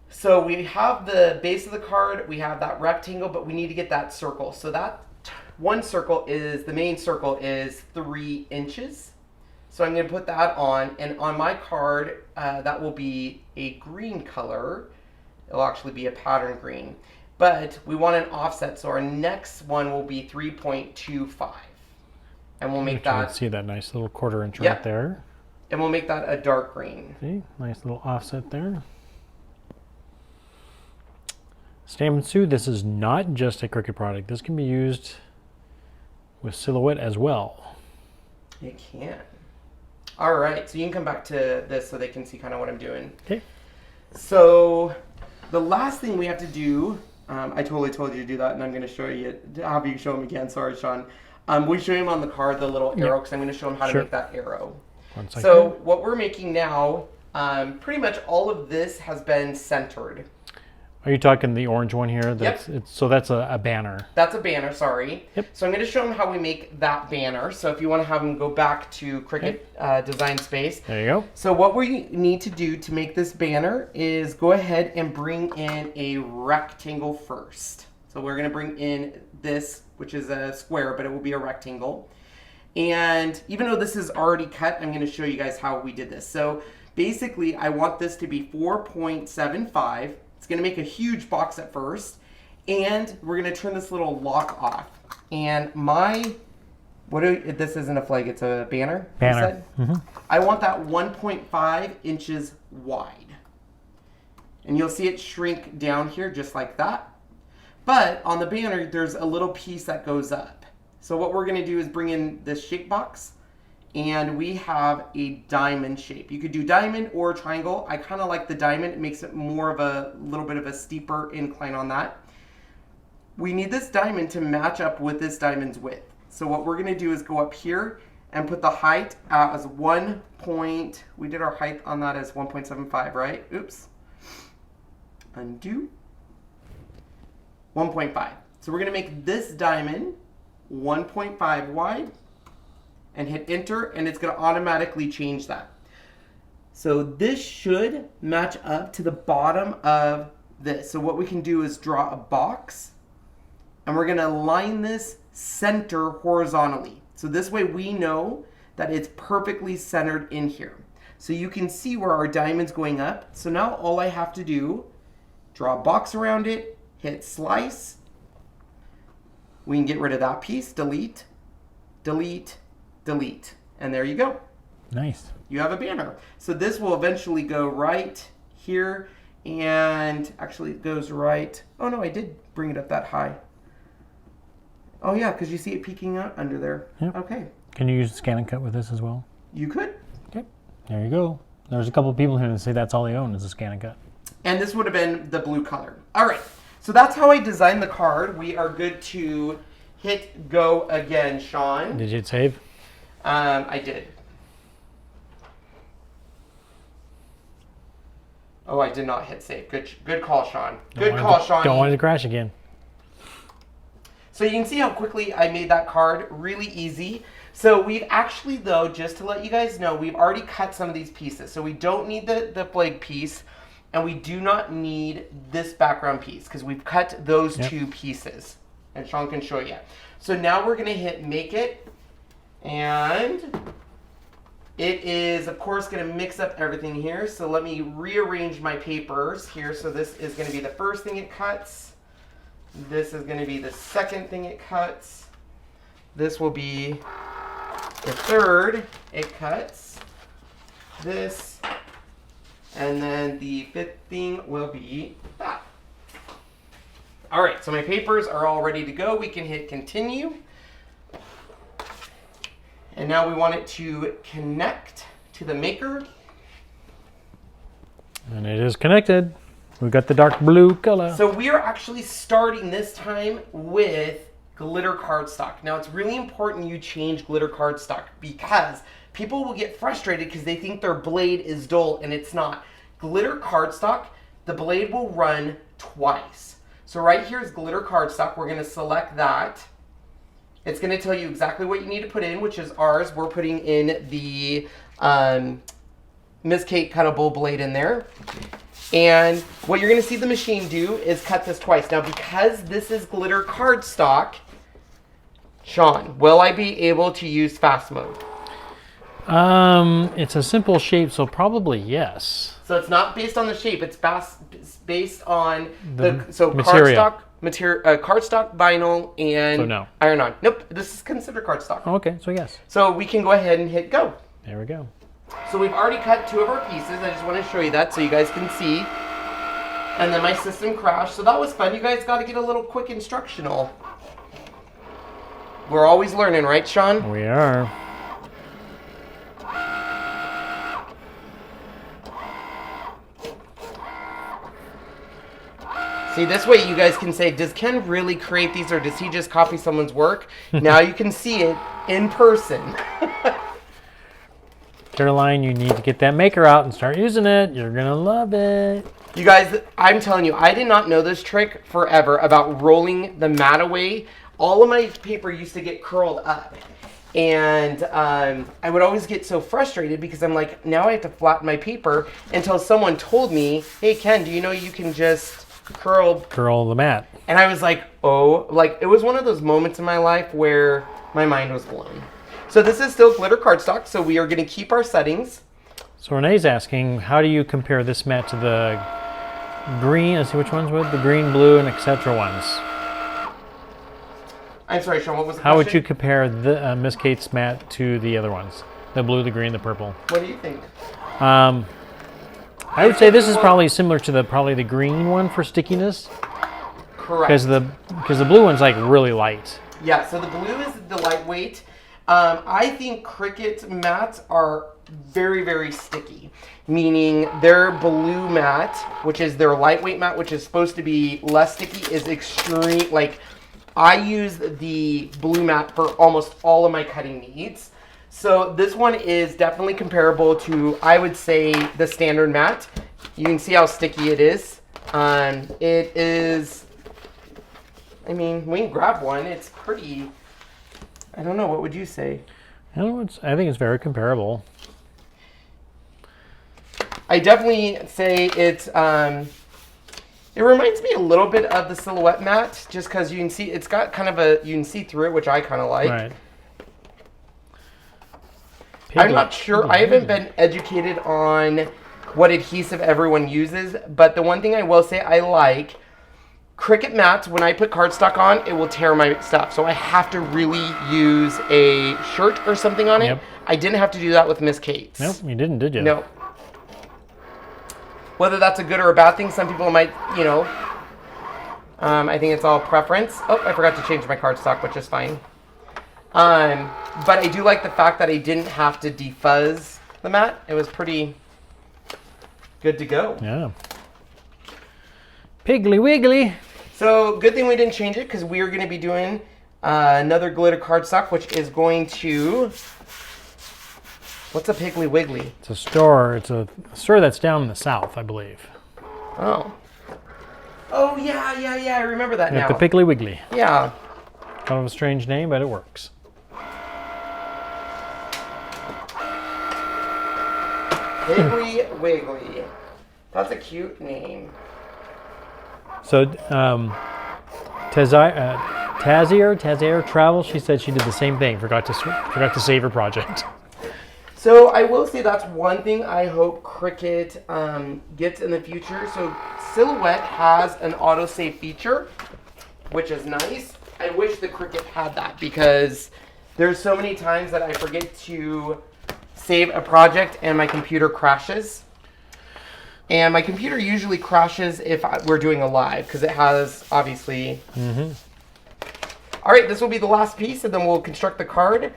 So we have the base of the card, we have that rectangle, but we need to get that circle. So that one circle is, the main circle is 3 inches. So I'm going to put that on, and on my card, that will be a green color. It'll actually be a pattern green. But we want an offset, so our next one will be 3.25. And we'll make that...
See that nice little 1/4 inch
Yeah.
right there.
And we'll make that a dark green.
See, nice little offset there. Stamp and Sue, this is not just a Cricut product. This can be used with Silhouette as well.
It can. All right, so you can come back to this so they can see kind of what I'm doing.
Okay.
So the last thing we have to do, I totally told you to do that, and I'm going to show you, have you show him again. Sorry, Sean. We show him on the card the little arrow, because I'm going to show him how to make that arrow.
One second.
So what we're making now, pretty much all of this has been centered.
Are you talking the orange one here? That's,
Yep.
So that's a banner.
That's a banner, sorry.
Yep.
So I'm going to show them how we make that banner. So if you want to have them go back to Cricut Design Space.
There you go.
So what we need to do to make this banner is go ahead and bring in a rectangle first. So we're going to bring in this, which is a square, but it will be a rectangle. And even though this is already cut, I'm going to show you guys how we did this. So basically, I want this to be 4.75. It's going to make a huge box at first, and we're going to turn this little lock off. And my this isn't a flag, it's a banner.
Banner.
I want that 1.5 inches wide. And you'll see it shrink down here just like that. But on the banner, there's a little piece that goes up. So what we're gonna do is bring in this shape box, and we have a diamond shape. You could do diamond or triangle. I kind of like the diamond. It makes it more of a little bit of a steeper incline on that. We need this diamond to match up with this diamond's width. So what we're gonna do is go up here and put the height as we did our height on that as 1.75, right? Oops. Undo. 1.5. So we're gonna make this diamond 1.5 wide and hit enter, and it's gonna automatically change that. So this should match up to the bottom of this. So what we can do is draw a box, and we're gonna align this center horizontally. So this way we know that it's perfectly centered in here. So you can see where our diamond's going up. So now all I have to do, draw a box around it, hit slice. We can get rid of that piece, delete, delete, delete. And there you go.
Nice.
You have a banner. So this will eventually go right here, and actually it goes right. Oh no, I did bring it up that high. Oh yeah, because you see it peeking out under there.
Yep.
Okay.
Can you use scan and cut with this as well?
You could.
Okay. There you go. There's a couple of people here that say that's all they own is a scan and cut.
And this would have been the blue color. All right. So that's how I designed the card. We are good to hit go again, Sean.
Did you hit save?
I did. Oh, I did not hit save. Good call, Sean. Good call, Sean.
Don't want it to crash again.
So you can see how quickly I made that card. Really easy. So we've actually, though, just to let you guys know, we've already cut some of these pieces. So we don't need the flag piece, and we do not need this background piece because we've cut those two pieces. And Sean can show you. So now we're going to hit make it, and it is, of course, going to mix up everything here. So let me rearrange my papers here. So this is going to be the first thing it cuts. This is going to be the second thing it cuts. This will be the third it cuts. This. And then the fifth thing will be that. All right, so my papers are all ready to go. We can hit continue. And now we want it to connect to the maker.
And it is connected. We've got the dark blue color.
So we are actually starting this time with glitter cardstock. Now it's really important you change glitter cardstock because people will get frustrated because they think their blade is dull and it's not. Glitter cardstock, the blade will run twice. So right here is glitter cardstock. We're going to select that. It's going to tell you exactly what you need to put in, which is ours. We're putting in the Miss Kate Cuttable blade in there. And what you're going to see the machine do is cut this twice. Now, because this is glitter cardstock, Sean, will I be able to use fast mode?
It's a simple shape, so probably yes.
So it's not based on the shape. It's based on
the
cardstock, cardstock, vinyl, and
so no.
iron-on. Nope, this is considered cardstock.
Oh, okay, so yes.
So we can go ahead and hit go.
There we go.
So we've already cut two of our pieces. I just want to show you that so you guys can see. And then my system crashed, so that was fun. You guys got to get a little quick instructional. We're always learning, right, Sean?
We are.
See, this way you guys can say, does Ken really create these or does he just copy someone's work? Now you can see it in person.
Caroline, you need to get that maker out and start using it. You're going to love it.
You guys, I'm telling you, I did not know this trick forever about rolling the mat away. All of my paper used to get curled up. And I would always get so frustrated because I'm like, now I have to flatten my paper until someone told me, hey, Ken, do you know you can just curl
the mat?
And I was like, oh, like it was one of those moments in my life where my mind was blown. So this is still glitter cardstock, so we are going to keep our settings.
So Renee's asking, how do you compare this mat to the green? Let's see which ones with the green, blue, and etc. ones.
I'm sorry, Sean, what was the
How would
question?
you compare the Miss Kate's mat to the other ones? The blue, the green, the purple.
What do you think?
I would say this is probably similar to the green one for stickiness.
Correct.
Because the blue one's like really light.
Yeah, so the blue is the lightweight. I think Cricut mats are very, very sticky, meaning their blue mat, which is their lightweight mat, which is supposed to be less sticky, is extreme. Like, I use the blue mat for almost all of my cutting needs. So this one is definitely comparable to, I would say, the standard mat. You can see how sticky it is. It is, I mean, we can grab one. It's pretty, I don't know, what would you say?
I think it's very comparable.
I definitely say it's, it reminds me a little bit of the Silhouette mat, just because you can see, it's got kind of a, you can see through it, which I kind of like.
Right.
I'm not sure. I haven't been educated on what adhesive everyone uses, but the one thing I will say I like, Cricut mats, when I put cardstock on, it will tear my stuff. So I have to really use a shirt or something on it.
Yep.
I didn't have to do that with Miss Kate's.
Nope, you didn't, did you?
No. Whether that's a good or a bad thing, some people might, you know, I think it's all preference. Oh, I forgot to change my cardstock, which is fine. But I do like the fact that I didn't have to defuzz the mat. It was pretty good to go.
Yeah. Piggly Wiggly.
So good thing we didn't change it, because we are going to be doing another glitter cardstock, which is going to... What's a Piggly Wiggly?
It's a store. It's a store that's down in the south, I believe.
Oh. Oh, yeah. I remember that now.
The Piggly Wiggly.
Yeah.
Kind of a strange name, but it works.
Piggly Wiggly. That's a cute name.
So, Tazier Travel, she said she did the same thing. Forgot to save her project.
So I will say that's one thing I hope Cricut gets in the future. So Silhouette has an autosave feature, which is nice. I wish the Cricut had that, because there's so many times that I forget to save a project and my computer crashes. And my computer usually crashes if we're doing a live, because it has, obviously... All right, this will be the last piece, and then we'll construct the card.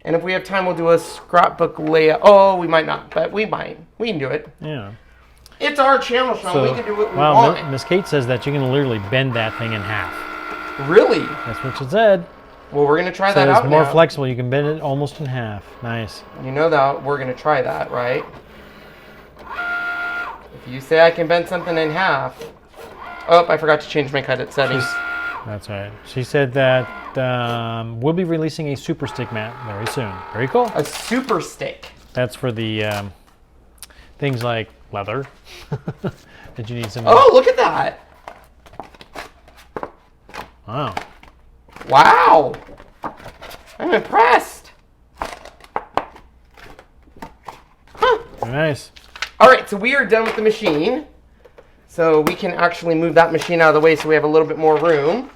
And if we have time, we'll do a scrapbook layout. Oh, we might not, but we might. We can do it.
Yeah.
It's our channel, Sean.
So,
We can do what we want.
Miss Kate says that you can literally bend that thing in half.
Really?
That's what she said.
Well, we're going to try
So
that out
it's more
now.
flexible. You can bend it almost in half. Nice.
You know that we're going to try that, right? If you say I can bend something in half... Oh, I forgot to change my cut it settings.
That's right. She said that we'll be releasing a super stick mat very soon. Very cool.
A super stick.
That's for the things like leather. Did you need some?
Oh, look at that.
Wow.
Wow. I'm impressed. Huh.
Very nice.
All right, so we are done with the machine. So we can actually move that machine out of the way so we have a little bit more room.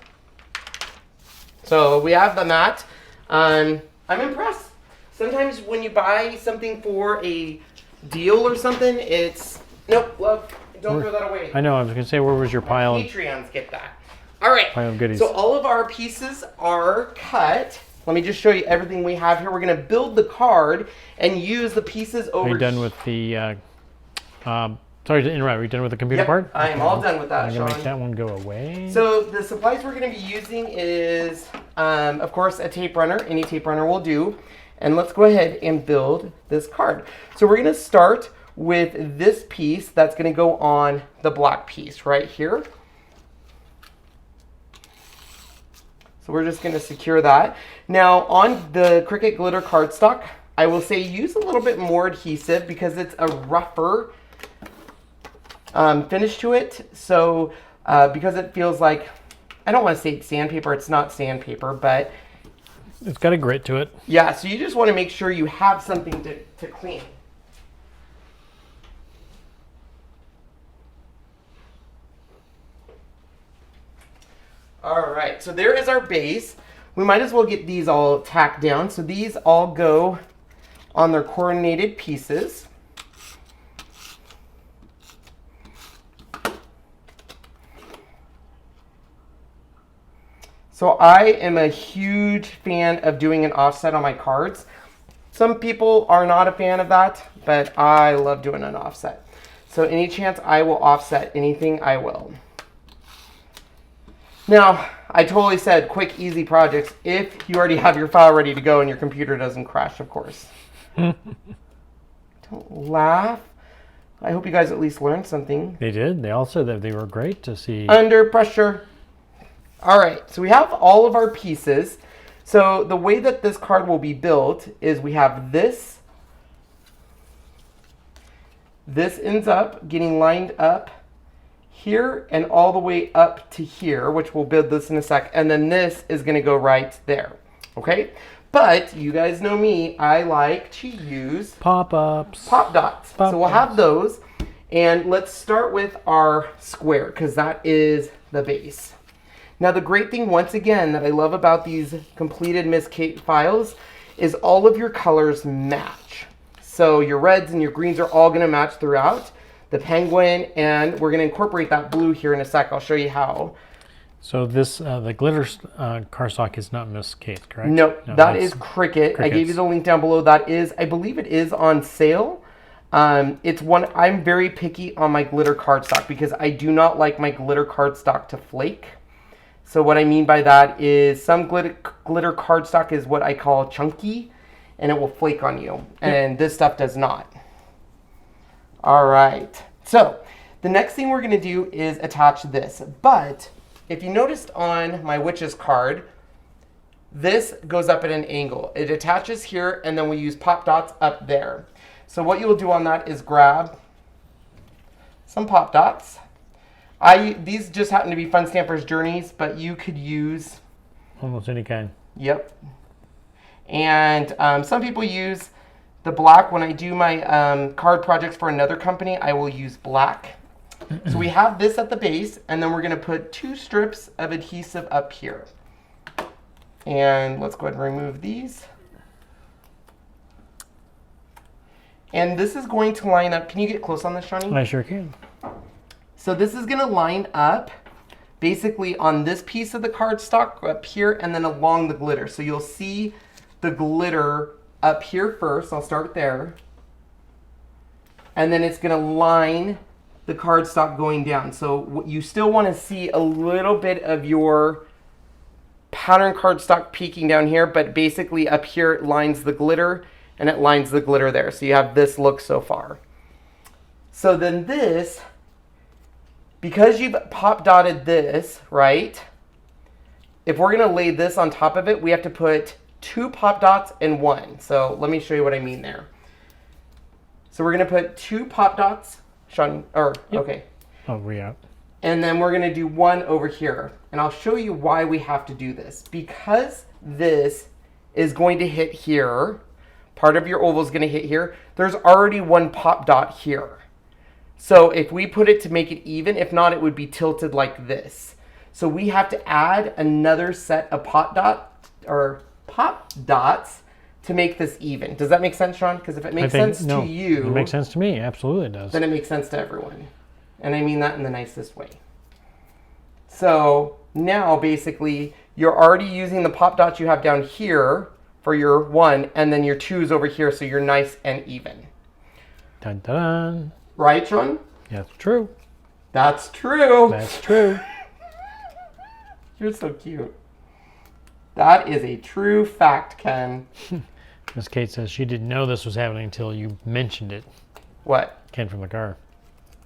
So we have the mat. I'm impressed. Sometimes when you buy something for a deal or something, it's... Nope, love, don't throw that away.
I know, I was going to say, where was your pile?
Patreons get that. All right,
Pile of goodies.
so all of our pieces are cut. Let me just show you everything we have here. We're going to build the card and use the pieces over...
Are you done with the... sorry to interrupt. Are you done with the computer
Yep,
part?
I am all done with that,
I'm going to
Sean.
make that one go away.
So the supplies we're going to be using is, of course, a tape runner. Any tape runner will do. And let's go ahead and build this card. So we're going to start with this piece that's going to go on the black piece right here. So we're just going to secure that. Now on the Cricut glitter cardstock, I will say use a little bit more adhesive because it's a rougher finish to it. So because it feels like, I don't want to say it's sandpaper, it's not sandpaper, but
it's got a grit to it.
yeah, so you just want to make sure you have something to clean. All right, so there is our base. we might as well get these all tacked down. So these all go on their coordinated pieces. So I am a huge fan of doing an offset on my cards. Some people are not a fan of that, but I love doing an offset. So any chance I will offset anything, I will. Now, I totally said quick, easy projects if you already have your file ready to go and your computer doesn't crash, of course. Don't laugh. I hope you guys at least learned something.
They did. They all said that they were great to see.
Under pressure. All right, so we have all of our pieces. So the way that this card will be built is we have this. This ends up getting lined up here and all the way up to here, which we'll build this in a sec. And then this is going to go right there. Okay? But you guys know me, I like to use
pop-ups.
Pop dots. So we'll have those. And let's start with our square because that is the base. Now the great thing, once again, that I love about these completed Miss Kate files is all of your colors match. So your reds and your greens are all going to match throughout. The penguin, and we're going to incorporate that blue here in a sec. I'll show you how.
So this, the glitter cardstock is not Miss Kate, correct?
No, that is Cricut. I gave you the link down below. That is, I believe it is on sale. It's one, I'm very picky on my glitter cardstock because I do not like my glitter cardstock to flake. So what I mean by that is some glitter cardstock is what I call chunky, and it will flake on you. And this stuff does not. All right. So the next thing we're going to do is attach this. But if you noticed on my witch's card, this goes up at an angle. It attaches here, and then we use pop dots up there. So what you'll do on that is grab some pop dots. These just happen to be Fun Stampers Journeys, but you could use
almost any kind.
Yep. And some people use the black. When I do my card projects for another company, I will use black. So we have this at the base, and then we're going to put 2 strips of adhesive up here. And let's go ahead and remove these. And this is going to line up. Can you get close on this, Shawnee?
I sure can.
So this is going to line up basically on this piece of the cardstock up here and then along the glitter. So you'll see the glitter up here first. I'll start there. And then it's going to line the cardstock going down. So you still want to see a little bit of your pattern cardstock peeking down here, but basically up here it lines the glitter and it lines the glitter there. So you have this look so far. So then this, because you've pop dotted this, right? If we're going to lay this on top of it, we have to put 2 pop dots and 1. So let me show you what I mean there. So we're going to put 2 pop dots, Sean, or yep. Okay.
Oh, we out.
And then we're going to do 1 over here. And I'll show you why we have to do this. Because this is going to hit here, part of your oval is going to hit here, there's already 1 pop dot here. So if we put it to make it even, if not, it would be tilted like this. So we have to add another set of pop dots to make this even. Does that make sense, Sean? Because if it makes sense to you,
it makes sense to me. Absolutely, it does.
Then it makes sense to everyone. And I mean that in the nicest way. So now basically you're already using the pop dots you have down here for your 1, and then your 2's over here, so you're nice and even.
Dun, dun, dun.
Right, Sean?
That's true.
That's true.
That's true.
You're so cute. That is a true fact, Ken.
Miss Kate says she didn't know this was happening until you mentioned it.
What?
Ken from the car.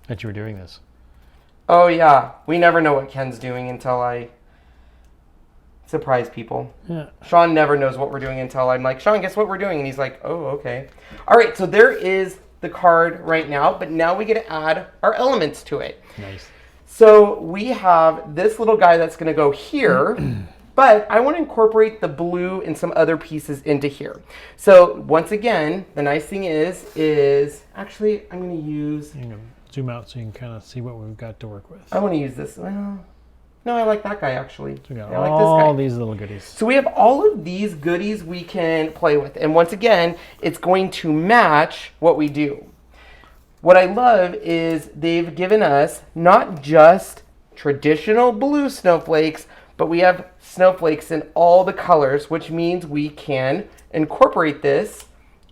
That you were doing this.
Oh, yeah. We never know what Ken's doing until I surprise people.
Yeah.
Sean never knows what we're doing until I'm like, Sean, guess what we're doing? And he's like, oh, okay. All right, so there is the card right now, but now we get to add our elements to it.
Nice.
So we have this little guy that's going to go here, but I want to incorporate the blue and some other pieces into here. So once again, the nice thing is actually I'm going to use...
You can zoom out so you can kind of see what we've got to work with.
I want to use this. Well, No, I like that guy actually.
So we got
I like this
all
guy.
these little goodies.
So we have all of these goodies we can play with. And once again, it's going to match what we do. What I love is they've given us not just traditional blue snowflakes, but we have snowflakes in all the colors, which means we can incorporate this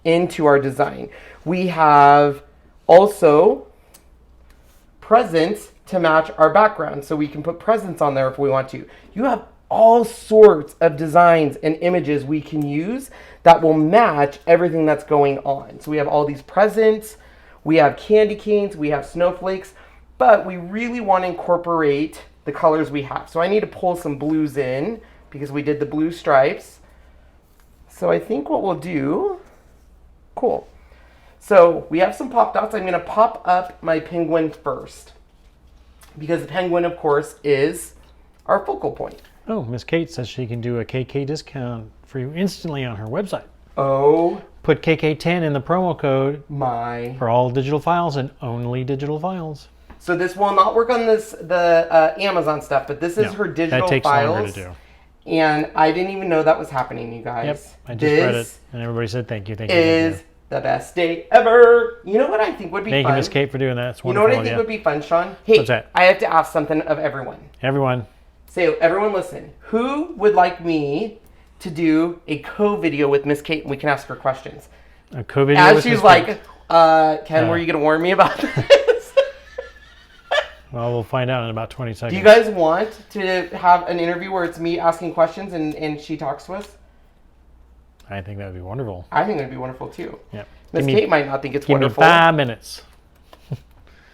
into our design. We have also presents to match our background, so we can put presents on there if we want to. You have all sorts of designs and images we can use that will match everything that's going on. So we have all these presents, we have candy canes, we have snowflakes, but we really want to incorporate the colors we have. So I need to pull some blues in because we did the blue stripes. So I think what we'll do, cool. So we have some pop dots. I'm going to pop up my penguin first because the penguin, of course, is our focal point.
Oh, Miss Kate says she can do a KK discount for you instantly on her website.
Oh,
Put KK10 in the promo code
my.
for all digital files and only digital files.
So this will not work on the Amazon stuff, but this is
No,
her digital
that takes
files.
longer to do.
And I didn't even know that was happening, you guys.
Yep, I just read it,
This
and everybody said thank you, thank you, thank
is
you.
the best day ever. You know what I think would be
Thank you,
fun?
Miss Kate, for doing that. It's
You know
wonderful
what I think
of
would be fun, Sean? Hey,
What's that?
I have to ask something of everyone.
Everyone,
So everyone listen. Who would like me to do a co-video with Miss Kate and we can ask her questions?
a co-video
As
with
she's
Miss
like,
Kate.
Ken, were you going to warn me about this?
Well, we'll find out in about 20 seconds.
Do you guys want to have an interview where it's me asking questions and she talks to us?
I think that would be wonderful.
I think it would be wonderful too.
Yeah.
Miss
Give me-
Kate might not think it's
Give me
wonderful.
5 minutes.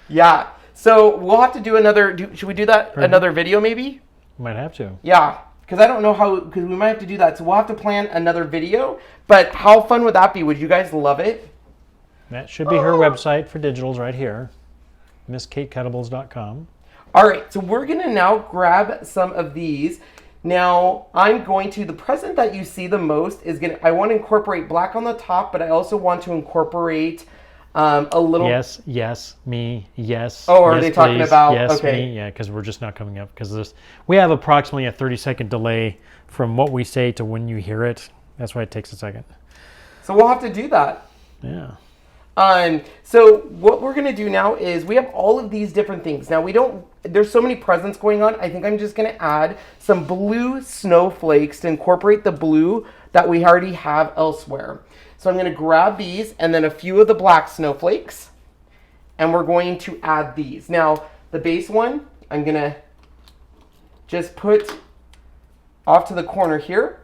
Yeah. So we'll have to do another. Should we do that another video maybe?
Might have to.
Yeah. Because I don't know how. Because we might have to do that. So we'll have to plan another video. But how fun would that be? Would you guys love it?
That should be her website for digitals right here. MissKateCuttables.com.
All right. So we're gonna now grab some of these. Now I'm going to. The present that you see the most is gonna. I want to incorporate black on the top, but I also want to incorporate a little.
Yes, yes, me, yes.
Oh, are
yes,
they talking
please,
about-
yes,
okay.
me? Yeah, because we're just not coming up because this. We have approximately a 30-second delay from what we say to when you hear it. That's why it takes a second.
So we'll have to do that.
Yeah.
So what we're going to do now is we have all of these different things. Now there's so many presents going on. I think I'm just going to add some blue snowflakes to incorporate the blue that we already have elsewhere. So I'm going to grab these and then a few of the black snowflakes and we're going to add these. Now the base one, I'm going to just put off to the corner here.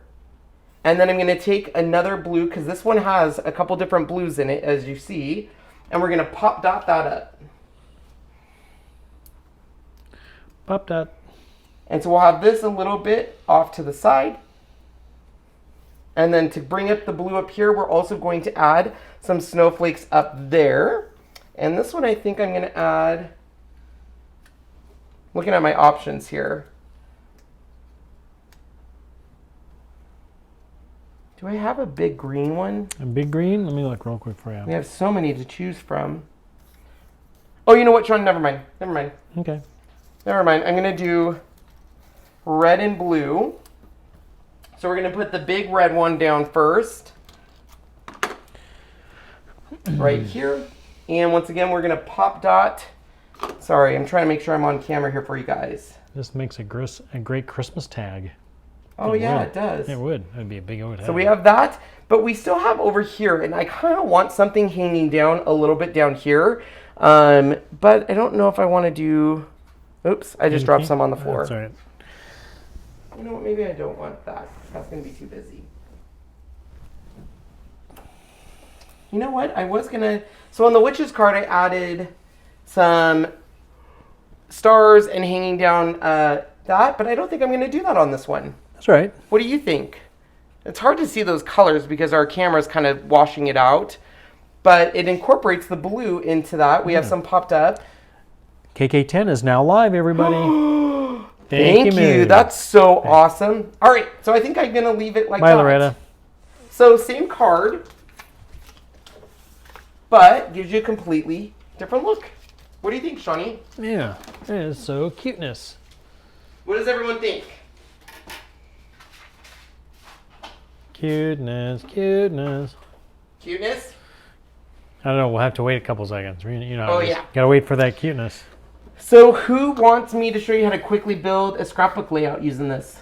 And then I'm going to take another blue, because this one has a couple different blues in it, as you see. And we're going to pop dot that up.
Pop dot.
And so we'll have this a little bit off to the side. And then to bring up the blue up here, we're also going to add some snowflakes up there. And this one I think I'm going to add, looking at my options here. Do I have a big green one?
A big green? Let me look real quick for you.
We have so many to choose from. Oh, you know what, Sean? Never mind. Never mind.
Okay.
Never mind. I'm going to do red and blue. So we're going to put the big red one down first. Right here. And once again, we're going to pop dot. Sorry, I'm trying to make sure I'm on camera here for you guys.
This makes a great Christmas tag.
Oh, yeah, it does.
It would. It'd be a big old tag.
So we have that, but we still have over here, and I kind of want something hanging down a little bit down here. But I don't know if I want to do... Oops, I just dropped some on the floor.
That's all right.
You know what, maybe I don't want that. That's going to be too busy. You know what, I was going to... So on the witch's card, I added some stars and hanging down that, but I don't think I'm going to do that on this one.
That's right.
What do you think? It's hard to see those colors because our camera's kind of washing it out, but it incorporates the blue into that. We have some popped up.
KK10 is now live, everybody.
Thank you. That's so awesome. All right, so I think I'm going to leave it like that.
Bye, Loretta.
So same card, but gives you a completely different look. What do you think, Shawnee?
Yeah, it is so cuteness.
What does everyone think?
Cuteness, cuteness.
Cuteness?
I don't know. We'll have to wait a couple seconds. You know,
Oh,
just
yeah.
gotta wait for that cuteness.
So who wants me to show you how to quickly build a scrapbook layout using this?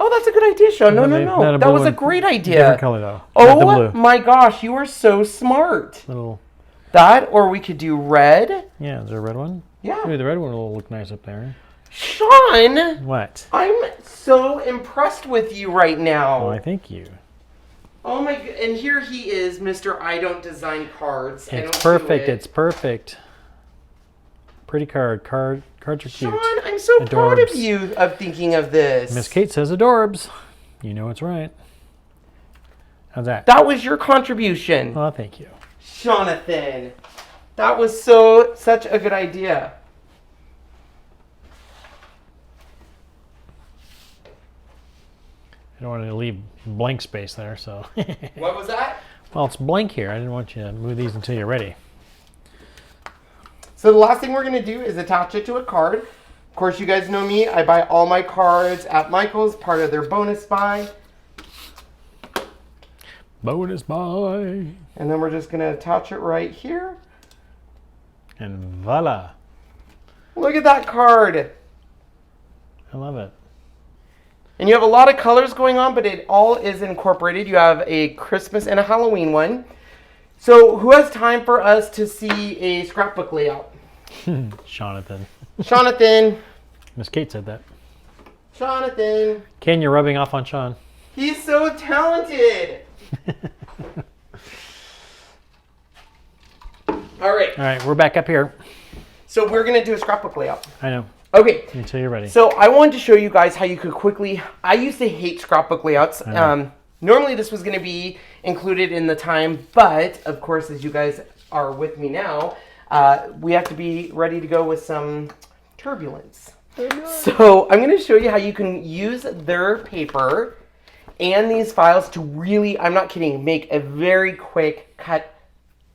Oh, that's a good idea, Sean. No. That was a great idea.
Different color though. Not the
Oh
blue.
my gosh, you are so smart.
Little.
That, or we could do red.
Yeah, is there a red one?
Yeah.
Maybe the red one will look nice up there.
Sean,
What?
I'm so impressed with you right now.
Well, I thank you.
Oh my, and here he is, Mr. I don't design cards. I
It's
don't
perfect.
do it.
It's perfect. Pretty card. Cards are cute.
Sean, I'm so proud of
Adorbs.
you of thinking of this.
Miss Kate says adorbs. You know it's right. How's that?
That was your contribution.
Oh, thank you.
Jonathan, that was such a good idea.
I don't want to leave blank space there, so.
What was that?
Well, it's blank here. I didn't want you to move these until you're ready.
So the last thing we're going to do is attach it to a card. Of course, you guys know me. I buy all my cards at Michael's, part of their bonus buy.
Bonus buy.
And then we're just going to attach it right here.
And voila.
Look at that card.
I love it.
And you have a lot of colors going on, but it all is incorporated. You have a Christmas and a Halloween one. So who has time for us to see a scrapbook layout?
Jonathan.
Jonathan.
Miss Kate said that.
Jonathan.
Ken, you're rubbing off on Sean.
He's so talented. All right.
All right, we're back up here.
So we're going to do a scrapbook layout.
I know.
Okay.
Until you're ready.
So I wanted to show you guys how you could quickly, I used to hate scrapbook layouts. Normally this was going to be included in the time, but of course, as you guys are with me now, we have to be ready to go with some turbulence. So I'm going to show you how you can use their paper and these files to really, I'm not kidding, make a very quick cut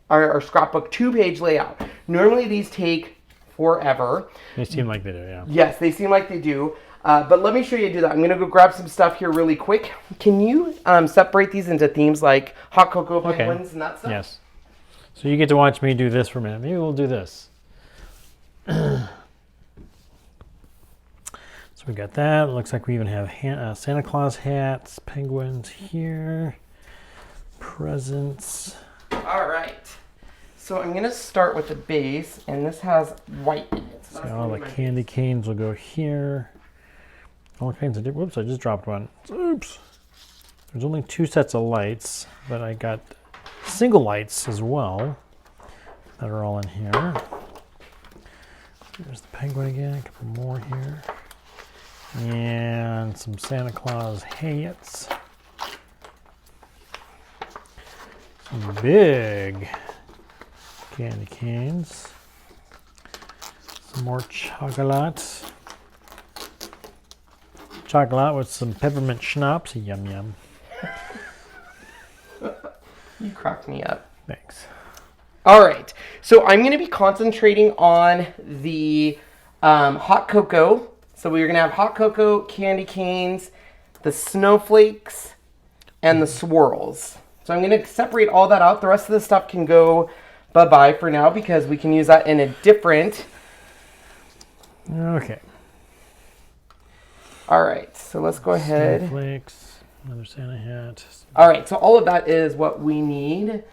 or scrapbook 2-page layout. Normally these take forever.
They seem like they do, yeah.
Yes, they seem like they do. But let me show you how to do that. I'm going to go grab some stuff here really quick. Can you separate these into themes like hot cocoa, penguins, and that stuff?
Yes. So you get to watch me do this for a minute. Maybe we'll do this. So we got that. It looks like we even have Santa Claus hats, penguins here, presents.
All right. So I'm going to start with the base, and this has white in it.
So all the candy canes will go here. All kinds of different. Whoops, I just dropped one. Oops. There's only 2 sets of lights, but I got single lights as well that are all in here. There's the penguin again, a couple more here. And some Santa Claus hats. Some big candy canes. Some more chocolate. Chocolate with some peppermint schnapps. Yum yum.
You cracked me up.
Thanks.
All right. So I'm going to be concentrating on the hot cocoa. So we're going to have hot cocoa, candy canes, the snowflakes, and the swirls. So I'm going to separate all that out. The rest of the stuff can go bye-bye for now because we can use that in a different...
Okay.
All right, so let's go ahead.
Snowflakes, another Santa hat.
All right, so all of that is what we need.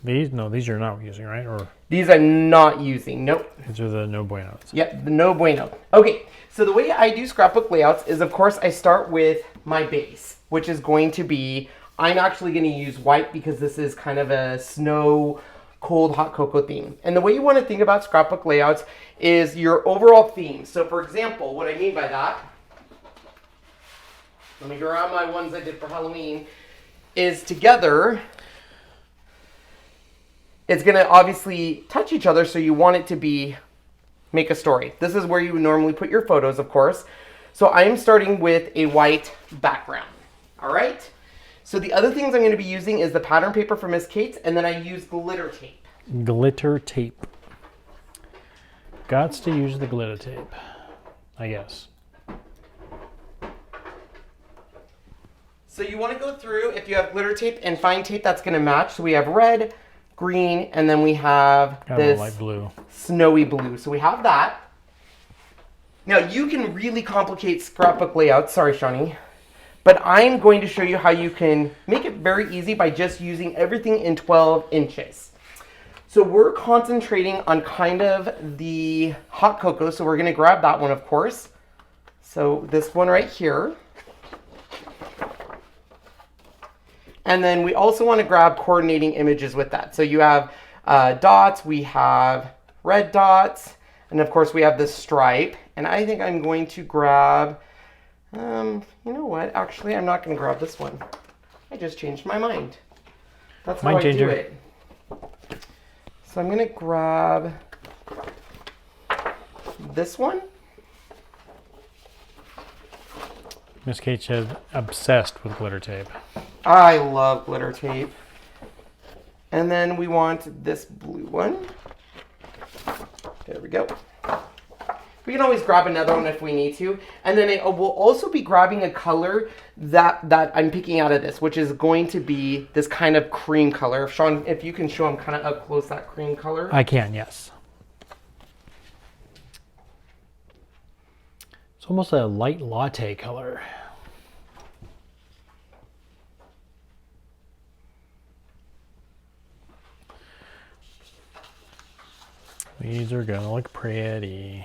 These? No, these you're not using, right? Or
These I'm not using. Nope.
these are the no buenos.
Yep, the no bueno. Okay, so the way I do scrapbook layouts is, of course, I start with my base, which is going to be, I'm actually going to use white because this is kind of a snow, cold, hot cocoa theme. And the way you want to think about scrapbook layouts is your overall theme. So, for example, what I mean by that, let me grab my ones I did for Halloween, is together, it's going to obviously touch each other, so you want it to be, make a story. This is where you would normally put your photos, of course. So I am starting with a white background. All right? So the other things I'm going to be using is the pattern paper from Miss Kate's, and then I use glitter tape.
Glitter tape. Gots to use the glitter tape, I guess.
So you want to go through, if you have glitter tape and fine tape, that's going to match. So we have red, green, and then we have this
light blue.
Snowy blue. So we have that. Now you can really complicate scrapbook layouts. Sorry, Shawnee. But I'm going to show you how you can make it very easy by just using everything in 12 inches. So we're concentrating on kind of the hot cocoa. So we're going to grab that one, of course. So this one right here. And then we also want to grab coordinating images with that. So you have dots, we have red dots, and of course we have this stripe. And I think I'm going to grab, you know what? Actually, I'm not going to grab this one. I just changed my mind. That's how I do it. So I'm going to grab this one.
Miss Kate's obsessed with glitter tape.
I love glitter tape. And then we want this blue one. There we go. We can always grab another one if we need to. And then we'll also be grabbing a color that I'm picking out of this, which is going to be this kind of cream color. Sean, if you can show them kind of up close that cream color.
I can, yes. It's almost a light latte color. These are gonna look pretty.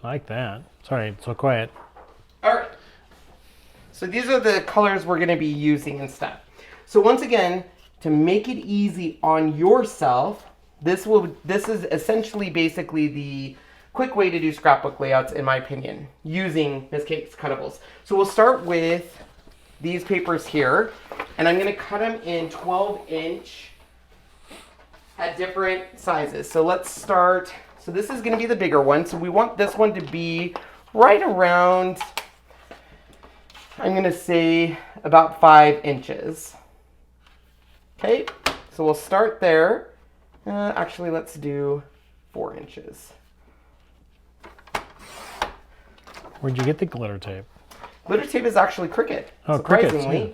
Like that. Sorry, it's so quiet.
All right. So these are the colors we're going to be using and stuff. So once again, to make it easy on yourself, this is essentially basically the quick way to do scrapbook layouts, in my opinion, using Miss Kate Cuttables. So we'll start with these papers here, and I'm going to cut them in 12-inch at different sizes. So let's start. So this is going to be the bigger one. So we want this one to be right around, I'm going to say about 5 inches. Okay, so we'll start there. Actually, let's do 4 inches.
Where'd you get the glitter tape?
Glitter tape is actually Cricut,
oh,
surprisingly.
Cricut, yeah.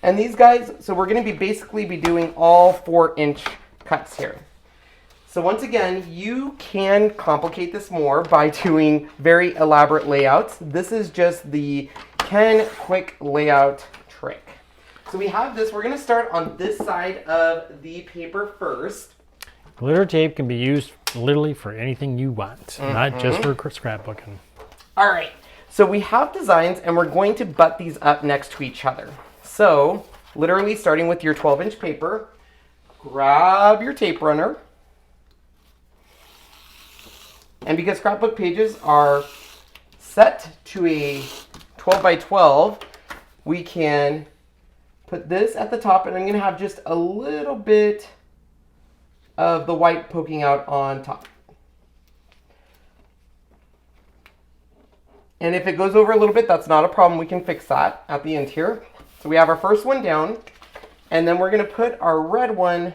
And these guys, so we're going to be basically doing all 4-inch cuts here. So once again, you can complicate this more by doing very elaborate layouts. This is just the Ken quick layout trick. So we have this, we're going to start on this side of the paper first.
Glitter tape can be used literally for anything you want, not just for scrapbooking.
All right, so we have designs and we're going to butt these up next to each other. So, literally starting with your 12-inch paper, grab your tape runner. And because scrapbook pages are set to a 12 by 12, we can put this at the top, and I'm going to have just a little bit of the white poking out on top. And if it goes over a little bit, that's not a problem. We can fix that at the end here. So we have our first one down, and then we're going to put our red one,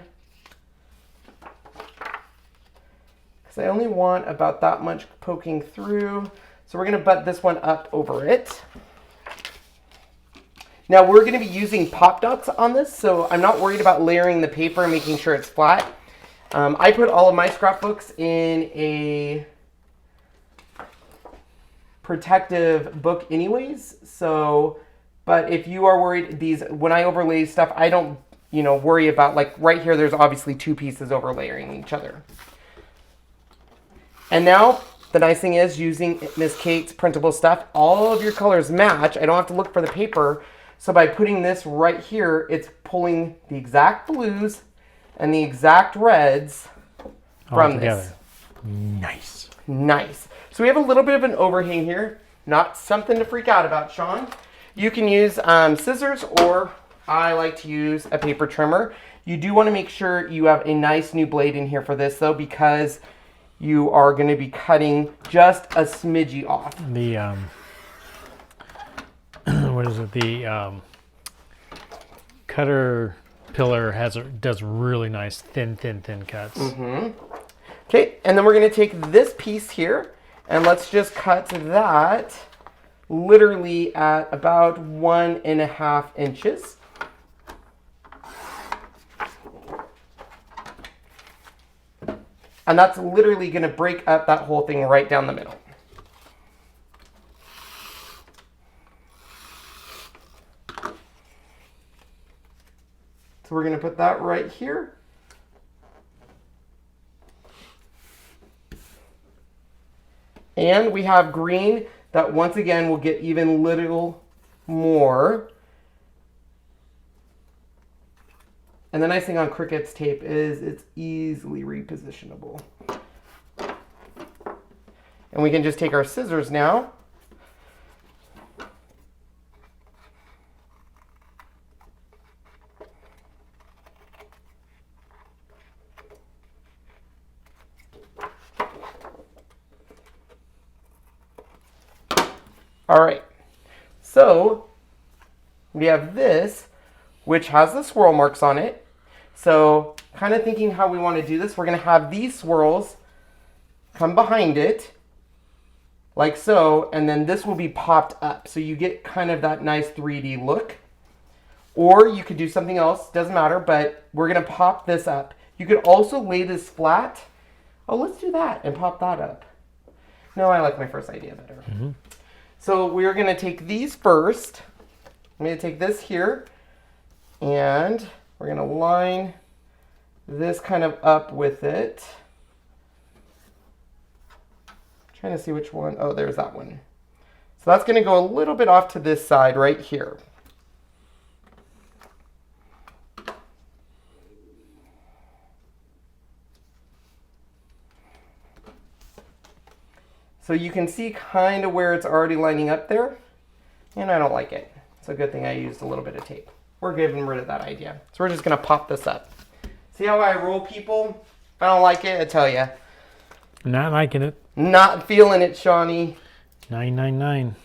because I only want about that much poking through. So we're going to butt this one up over it. Now we're going to be using pop dots on this, so I'm not worried about layering the paper and making sure it's flat. I put all of my scrapbooks in a protective book anyways, so... But if you are worried, when I overlay stuff, I don't, worry about, like right here, there's obviously 2 pieces overlaying each other. And now, the nice thing is, using Miss Kate's printable stuff, all of your colors match. I don't have to look for the paper. So by putting this right here, it's pulling the exact blues and the exact reds from this.
Nice.
Nice. So we have a little bit of an overhang here. Not something to freak out about, Sean. You can use scissors, or I like to use a paper trimmer. You do want to make sure you have a nice new blade in here for this, though, because you are going to be cutting just a smidgy off.
The, what is it? The cutter pillar does really nice thin cuts.
Okay, and then we're going to take this piece here and let's just cut that literally at about 1.5 inches. And that's literally going to break up that whole thing right down the middle. So we're going to put that right here. And we have green that once again will get even little more. And the nice thing on Cricut's tape is it's easily repositionable. And we can just take our scissors now. All right, so we have this, which has the swirl marks on it. So kind of thinking how we want to do this, we're going to have these swirls come behind it, like so, and then this will be popped up. So you get kind of that nice 3D look. Or you could do something else, doesn't matter, but we're going to pop this up. You could also lay this flat. Oh, let's do that and pop that up. No, I like my first idea better. So we're going to take these first. I'm going to take this here, and we're going to line this kind of up with it. Trying to see which one. Oh, there's that one. So that's going to go a little bit off to this side right here. So you can see kind of where it's already lining up there, and I don't like it. It's a good thing I used a little bit of tape. We're getting rid of that idea. So we're just gonna pop this up. See how I roll, people? If I don't like it, I tell you.
Not liking it.
Not feeling it, Shawnee.
999.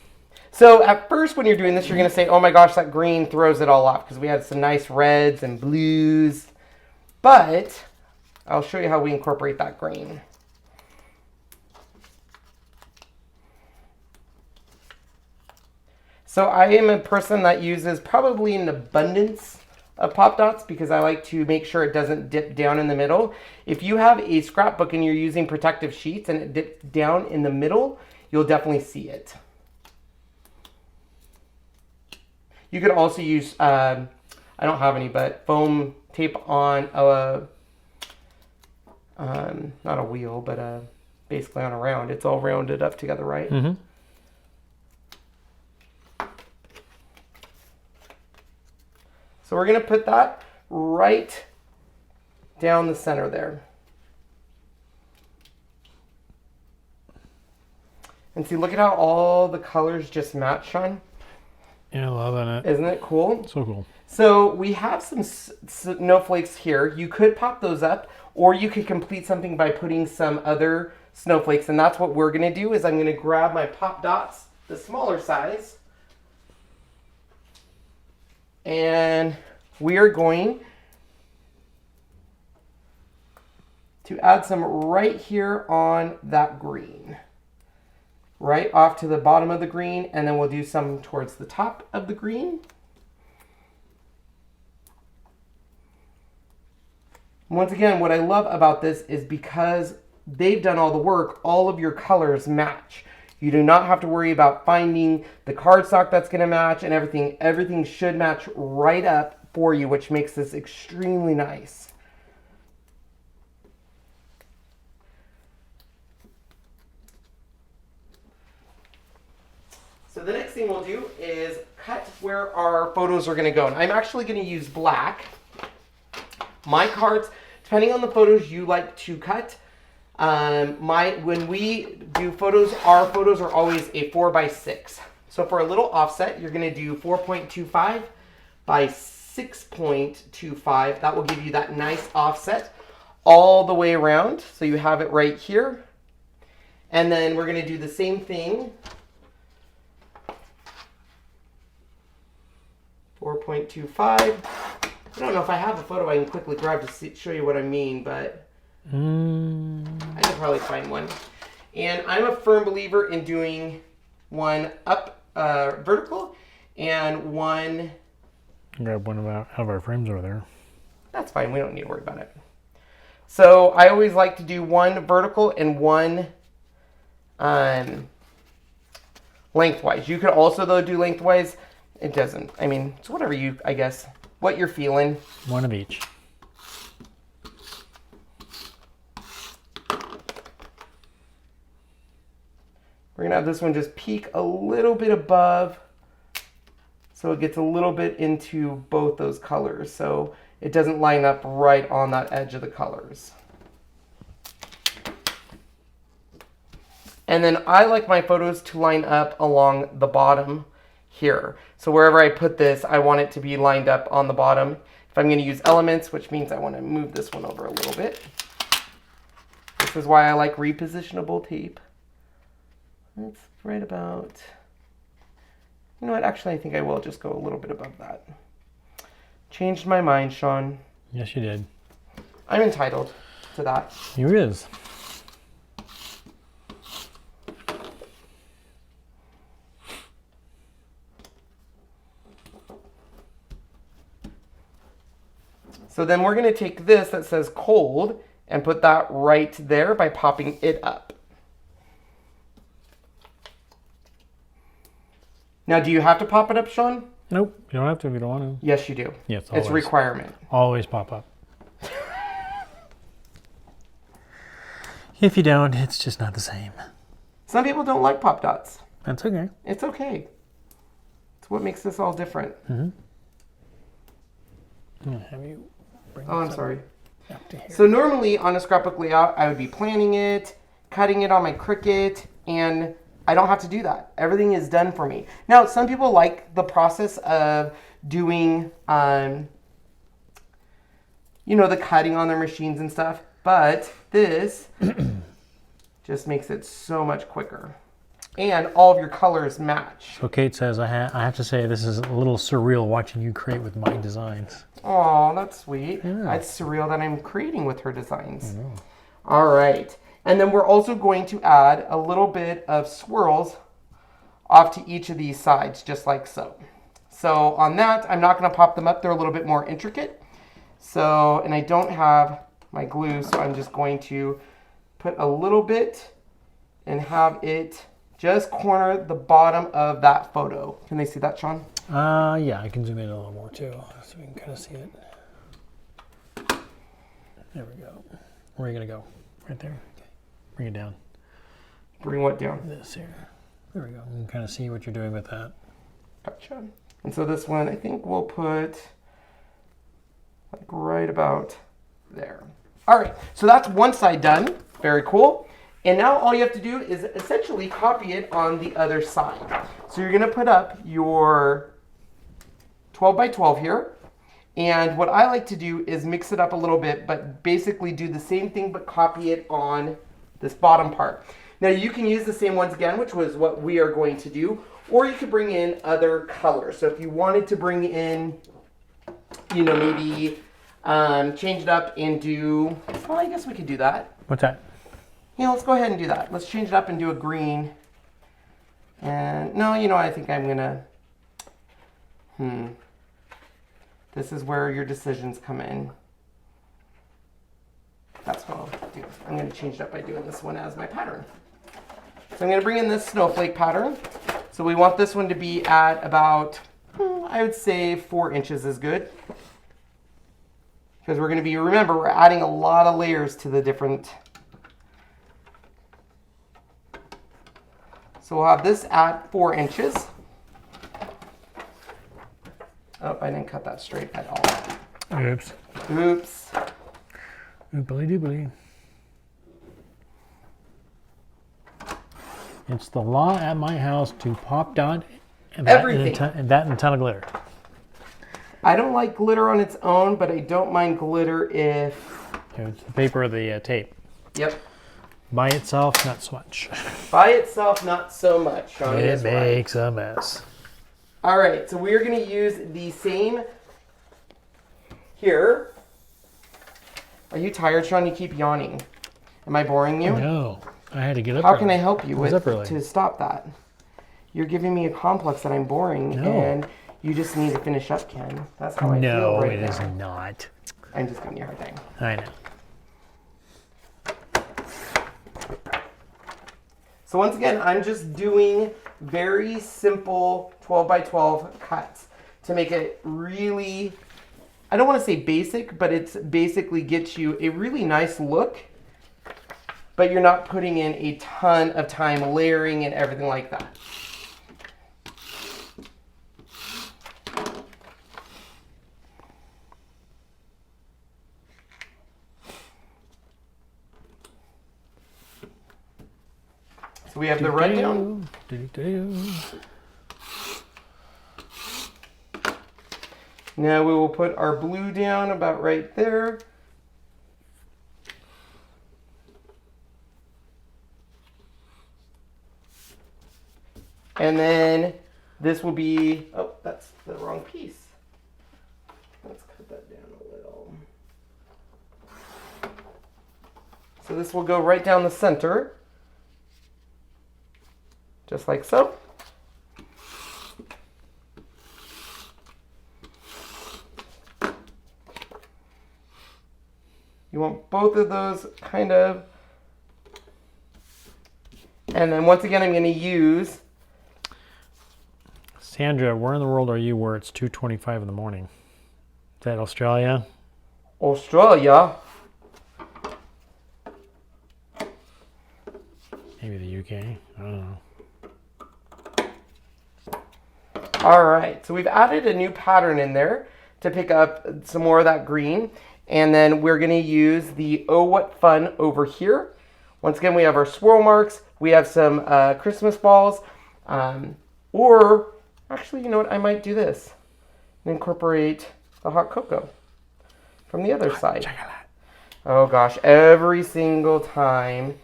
So at first when you're doing this, you're gonna say, oh my gosh, that green throws it all off, because we had some nice reds and blues. But I'll show you how we incorporate that green. So I am a person that uses probably an abundance of pop dots because I like to make sure it doesn't dip down in the middle. If you have a scrapbook and you're using protective sheets and it dips down in the middle, you'll definitely see it. You could also use, I don't have any, but foam tape on a, not a wheel, but basically on a round. It's all rounded up together, right? So we're going to put that right down the center there. And see, look at how all the colors just match, Sean.
Yeah, loving it.
Isn't it cool?
So cool.
So we have some snowflakes here. You could pop those up, or you could complete something by putting some other snowflakes. And that's what we're going to do is I'm going to grab my pop dots, the smaller size. And we are going to add some right here on that green. Right off to the bottom of the green, and then we'll do some towards the top of the green. Once again, what I love about this is because they've done all the work, all of your colors match. You do not have to worry about finding the cardstock that's going to match and everything. Everything should match right up for you, which makes this extremely nice. So the next thing we'll do is cut where our photos are going to go. And I'm actually going to use black. My cards, depending on the photos you like to cut, when we do photos, our photos are always a 4x6. So for a little offset, you're going to do 4.25 by 6.25. That will give you that nice offset all the way around. So you have it right here. And then we're going to do the same thing. 4.25 I don't know if I have a photo I can quickly grab to show you what I mean, but I can probably find one. And I'm a firm believer in doing one up vertical and one...
Grab one out of our frames over there.
That's fine. We don't need to worry about it. So I always like to do one vertical and one lengthwise. You could also, though, do lengthwise. It doesn't. I mean, it's whatever you, I guess, what you're feeling.
One of each.
We're going to have this one just peek a little bit above so it gets a little bit into both those colors. So it doesn't line up right on that edge of the colors. And then I like my photos to line up along the bottom here. So wherever I put this, I want it to be lined up on the bottom. If I'm going to use elements, which means I want to move this one over a little bit. This is why I like repositionable tape. That's right about, you know what, actually I think I will just go a little bit above that. Changed my mind, Sean.
Yes, you did.
I'm entitled to that.
You is.
So then we're going to take this that says cold and put that right there by popping it up. Now, do you have to pop it up, Sean?
Nope, you don't have to if you don't want to.
Yes, you do.
Yes, always.
It's a requirement.
Always pop up. If you don't, it's just not the same.
Some people don't like pop dots.
That's okay.
It's okay. It's what makes this all different.
I'm gonna have you bring
Oh, I'm sorry.
up to here.
So normally on a scrapbook layout, I would be planning it, cutting it on my Cricut, and I don't have to do that. Everything is done for me. Now, some people like the process of doing, you know, the cutting on their machines and stuff, but this just makes it so much quicker. And all of your colors match.
So Kate says, I have to say, this is a little surreal watching you create with my designs.
Oh, that's sweet.
Yeah.
It's surreal that I'm creating with her designs. All right. And then we're also going to add a little bit of swirls off to each of these sides, just like so. So on that, I'm not going to pop them up. They're a little bit more intricate. So, and I don't have my glue, so I'm just going to put a little bit and have it just corner the bottom of that photo. Can they see that, Sean?
Yeah, I can zoom in a little more too, so we can kind of see it. There we go. Where are you going to go? Right there? Okay. Bring it down.
Bring what down?
This here. There we go. You can kind of see what you're doing with that.
Gotcha. And so this one, I think we'll put like right about there. All right, so that's one side done. Very cool. And now all you have to do is essentially copy it on the other side. So you're gonna put up your 12 by 12 here. And what I like to do is mix it up a little bit, but basically do the same thing, but copy it on this bottom part. Now you can use the same ones again, which was what we are going to do, or you could bring in other colors. So if you wanted to bring in, you know, maybe change it up and do, well, I guess we could do that.
What's that?
Yeah, let's go ahead and do that. Let's change it up and do a green. And no, you know, I think I'm gonna, this is where your decisions come in. That's what I'll do. I'm gonna change it up by doing this one as my pattern. So I'm gonna bring in this snowflake pattern. So we want this one to be at about, I would say 4 inches is good. Because we're gonna be, remember, we're adding a lot of layers to the different. So we'll have this at 4 inches. Oh, I didn't cut that straight at all.
Oops.
Oops.
Oopily doopily. It's the law at my house to pop dot and
Everything.
and a ton of glitter.
I don't like glitter on its own, but I don't mind glitter if...
It's the paper or the tape.
Yep.
By itself, not so much.
By itself, not so much, Sean.
It makes a mess.
All right, so we're going to use the same here. Are you tired, Sean? You keep yawning. Am I boring you?
No, I had to get up.
How can I help you
with
to stop that? You're giving me a complex that I'm boring, and you just need to finish up, Ken. That's how I feel right now.
No, it is not.
I'm just giving you a hard time.
I know.
So once again, I'm just doing very simple 12 by 12 cuts to make it really, I don't want to say basic, but it's basically gets you a really nice look, but you're not putting in a ton of time layering and everything like that. So we have the red down. Now we will put our blue down about right there. And then this will be, oh, that's the wrong piece. Let's cut that down a little. So this will go right down the center, just like so. You want both of those kind of, and then once again I'm going to use.
Sandra, where in the world are you where it's 2:25 in the morning? Is that Australia?
Australia.
Maybe the UK. I don't know.
All right, so we've added a new pattern in there to pick up some more of that green. And then we're going to use the Oh What Fun over here. Once again, we have our swirl marks. We have some Christmas balls. Or, actually, you know what? I might do this and incorporate the hot cocoa from the other side.
Chocolate.
Oh gosh, every single time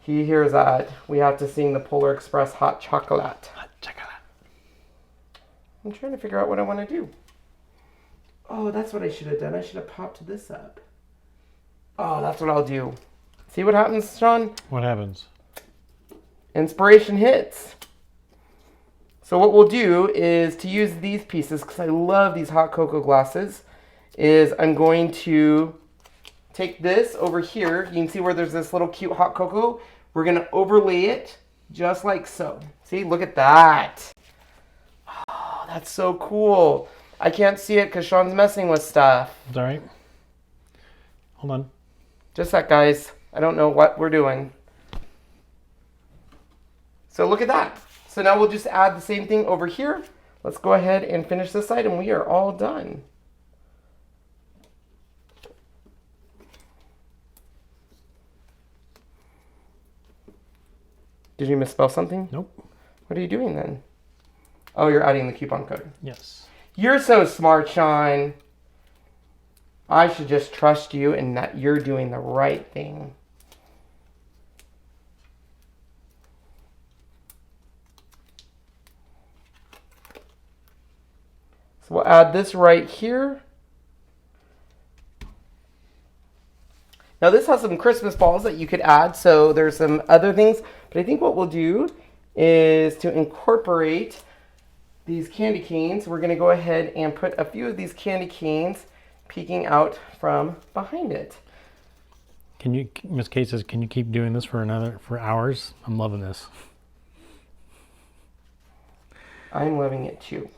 he hears that, we have to sing the Polar Express hot chocolate.
Hot chocolate.
I'm trying to figure out what I want to do. Oh, that's what I should have done. I should have popped this up. Oh, that's what I'll do. See what happens, Sean?
What happens?
Inspiration hits. So what we'll do is to use these pieces, because I love these hot cocoa glasses, is I'm going to take this over here. You can see where there's this little cute hot cocoa. We're going to overlay it just like so. See, look at that. Oh, that's so cool. I can't see it because Sean's messing with stuff.
It's all right. Hold on.
Just a sec, guys. I don't know what we're doing. So look at that. So now we'll just add the same thing over here. Let's go ahead and finish this side and we are all done. Did you misspell something?
Nope.
What are you doing then? Oh, you're adding the coupon code.
Yes.
You're so smart, Sean. I should just trust you and that you're doing the right thing. So we'll add this right here. Now this has some Christmas balls that you could add, so there's some other things, but I think what we'll do is to incorporate these candy canes. We're going to go ahead and put a few of these candy canes peeking out from behind it.
Can you, Miss Kate says, can you keep doing this for hours? I'm loving this.
I'm loving it too.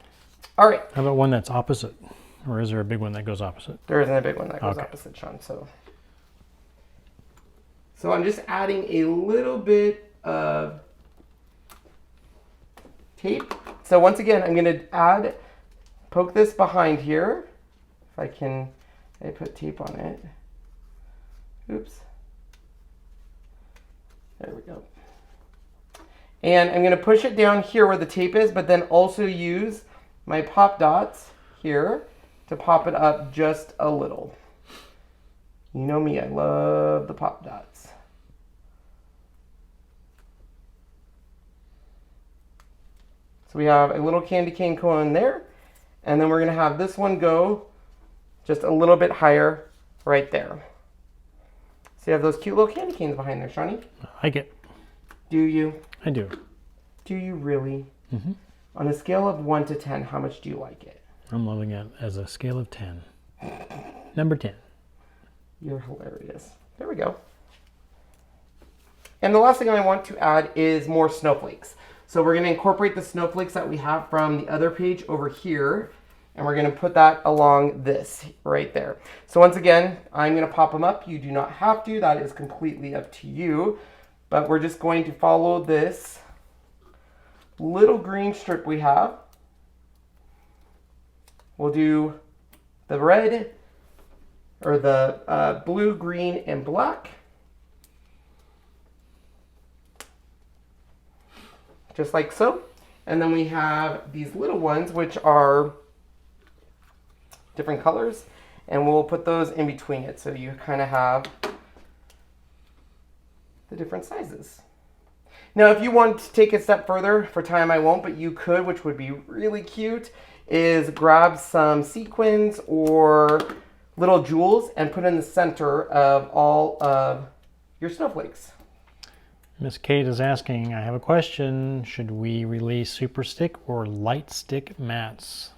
All right.
How about one that's opposite? Or is there a big one that goes opposite?
There isn't a big one that goes
Okay.
opposite, Sean. So I'm just adding a little bit of tape. So once again, I'm going to poke this behind here. If I can, I put tape on it. Oops. There we go. And I'm going to push it down here where the tape is, but then also use my pop dots here to pop it up just a little. You know me, I love the pop dots. So we have a little candy cane cone there, and then we're going to have this one go just a little bit higher right there. So you have those cute little candy canes behind there, Shawnee.
I like it.
Do you?
I do.
Do you really?
Mm-hmm.
On a scale of 1 to 10, how much do you like it?
I'm loving it as a scale of 10. Number 10.
You're hilarious. There we go. And the last thing I want to add is more snowflakes. So we're going to incorporate the snowflakes that we have from the other page over here. And we're going to put that along this right there. So once again, I'm going to pop them up. You do not have to. That is completely up to you. But we're just going to follow this little green strip we have. We'll do the red, or the blue, green, and black. Just like so. And then we have these little ones, which are different colors. And we'll put those in between it, so you kind of have the different sizes. Now, if you want to take it a step further, for time I won't, but you could, which would be really cute, is grab some sequins or little jewels and put in the center of all of your snowflakes.
Miss Kate is asking, I have a question. Should we release super stick or light stick mats?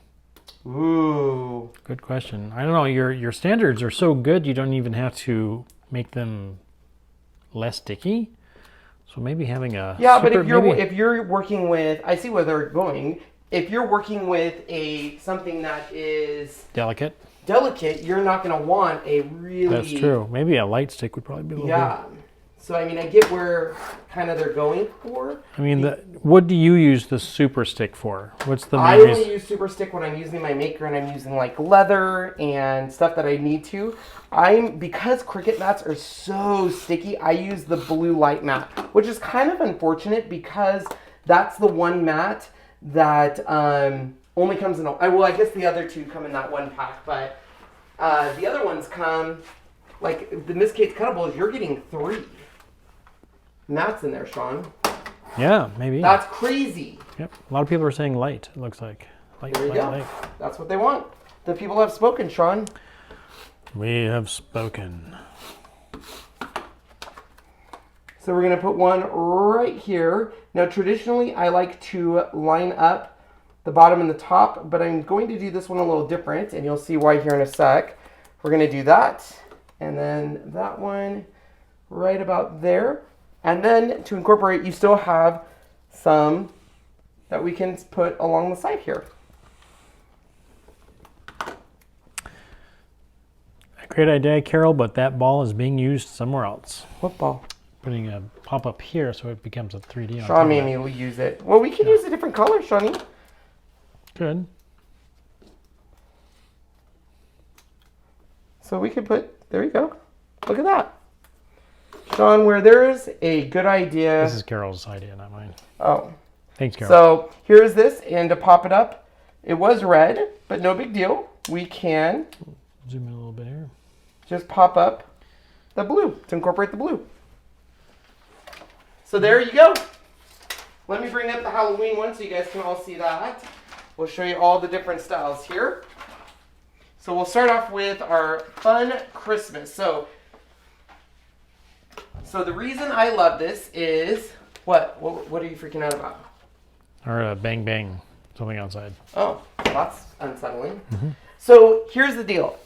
Ooh.
Good question. I don't know. Your standards are so good you don't even have to make them less sticky. So maybe having a
but if you're working with, I see where they're going. If you're working with something that is
delicate,
you're not going to want a really.
That's true. Maybe a light stick would probably be a little.
Yeah. So I mean, I get where kind of they're going for.
I mean, what do you use the super stick for? What's the main
I
reason?
only use super stick when I'm using my maker and I'm using like leather and stuff that I need to. Because Cricut mats are so sticky, I use the blue light mat, which is kind of unfortunate because that's the one mat that only comes in I guess the other two come in that one pack, but the other ones come, like the Miss Kate Cuttables, you're getting 3 mats in there, Sean.
Yeah, maybe.
That's crazy.
Yep. A lot of people are saying light, it looks like. Light,
there you go.
light.
That's what they want. The people have spoken, Sean.
We have spoken.
So we're going to put one right here. Now, traditionally, I like to line up the bottom and the top, but I'm going to do this one a little different, and you'll see why here in a sec. We're going to do that, and then that one right about there. And then to incorporate, you still have some that we can put along the side here.
A great idea, Carol, but that ball is being used somewhere else.
What ball?
Putting a pop-up here so it becomes a 3D.
Sean made me will use it. Well, we can use a different color, Shawnee.
Good.
So we could put, there you go. Look at that. Sean, where there's a good idea.
This is Carol's idea, not mine.
Oh.
Thanks, Carol.
So here's this, and to pop it up, it was red, but no big deal. We can
zoom in a little bit here.
Just pop up the blue to incorporate the blue. So there you go. Let me bring up the Halloween one so you guys can all see that. We'll show you all the different styles here. So we'll start off with our fun Christmas. So the reason I love this is, what are you freaking out about?
Or bang bang, something outside.
Oh, that's unsettling. Mm-hmm. So here's the deal.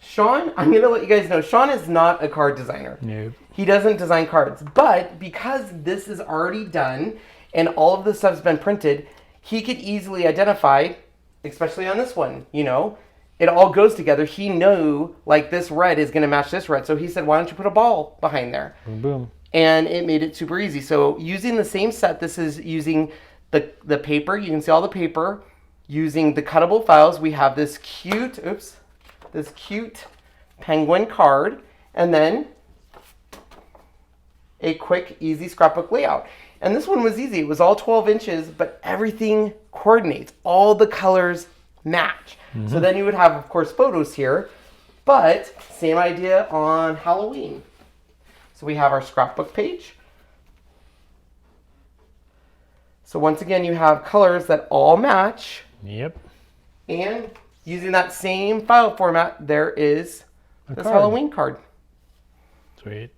Sean, I'm going to let you guys know, Sean is not a card designer.
Nope.
He doesn't design cards. But because this is already done and all of the stuff's been printed, he could easily identify, especially on this one, you know, it all goes together. He knew, like, this red is going to match this red. So he said, why don't you put a ball behind there?
Boom, boom.
And it made it super easy. So using the same set, this is using the paper. You can see all the paper. Using the cuttable files, we have this cute, this cute penguin card. And then a quick, easy scrapbook layout. And this one was easy. It was all 12 inches, but everything coordinates. All the colors match. Mm-hmm. So then you would have, of course, photos here, but same idea on Halloween. So we have our scrapbook page. So once again, you have colors that all match.
Yep.
And using that same file format, there is this Halloween card.
Sweet.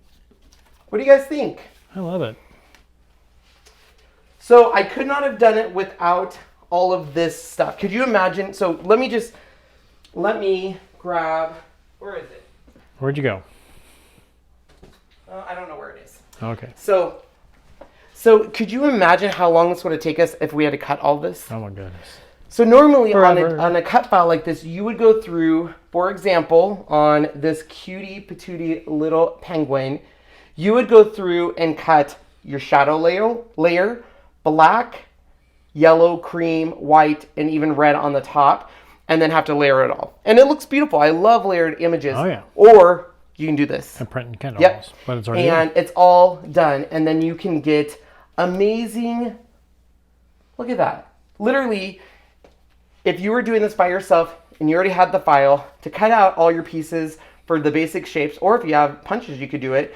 What do you guys think?
I love it.
So I could not have done it without all of this stuff. Could you imagine? So let me grab, where is it?
Where'd you go?
I don't know where it is.
Okay.
So could you imagine how long this would have taken us if we had to cut all this?
Oh my goodness.
So normally on a cut file like this, you would go through, for example, on this cutie patootie little penguin, you would go through and cut your shadow layer, black, yellow, cream, white, and even red on the top, and then have to layer it all. And it looks beautiful. I love layered images.
Oh yeah.
Or you can do this.
And print and Kindle.
Yep.
But it's already
and it's all done. And then you can get amazing, look at that. Literally, if you were doing this by yourself and you already had the file to cut out all your pieces for the basic shapes, or if you have punches, you could do it.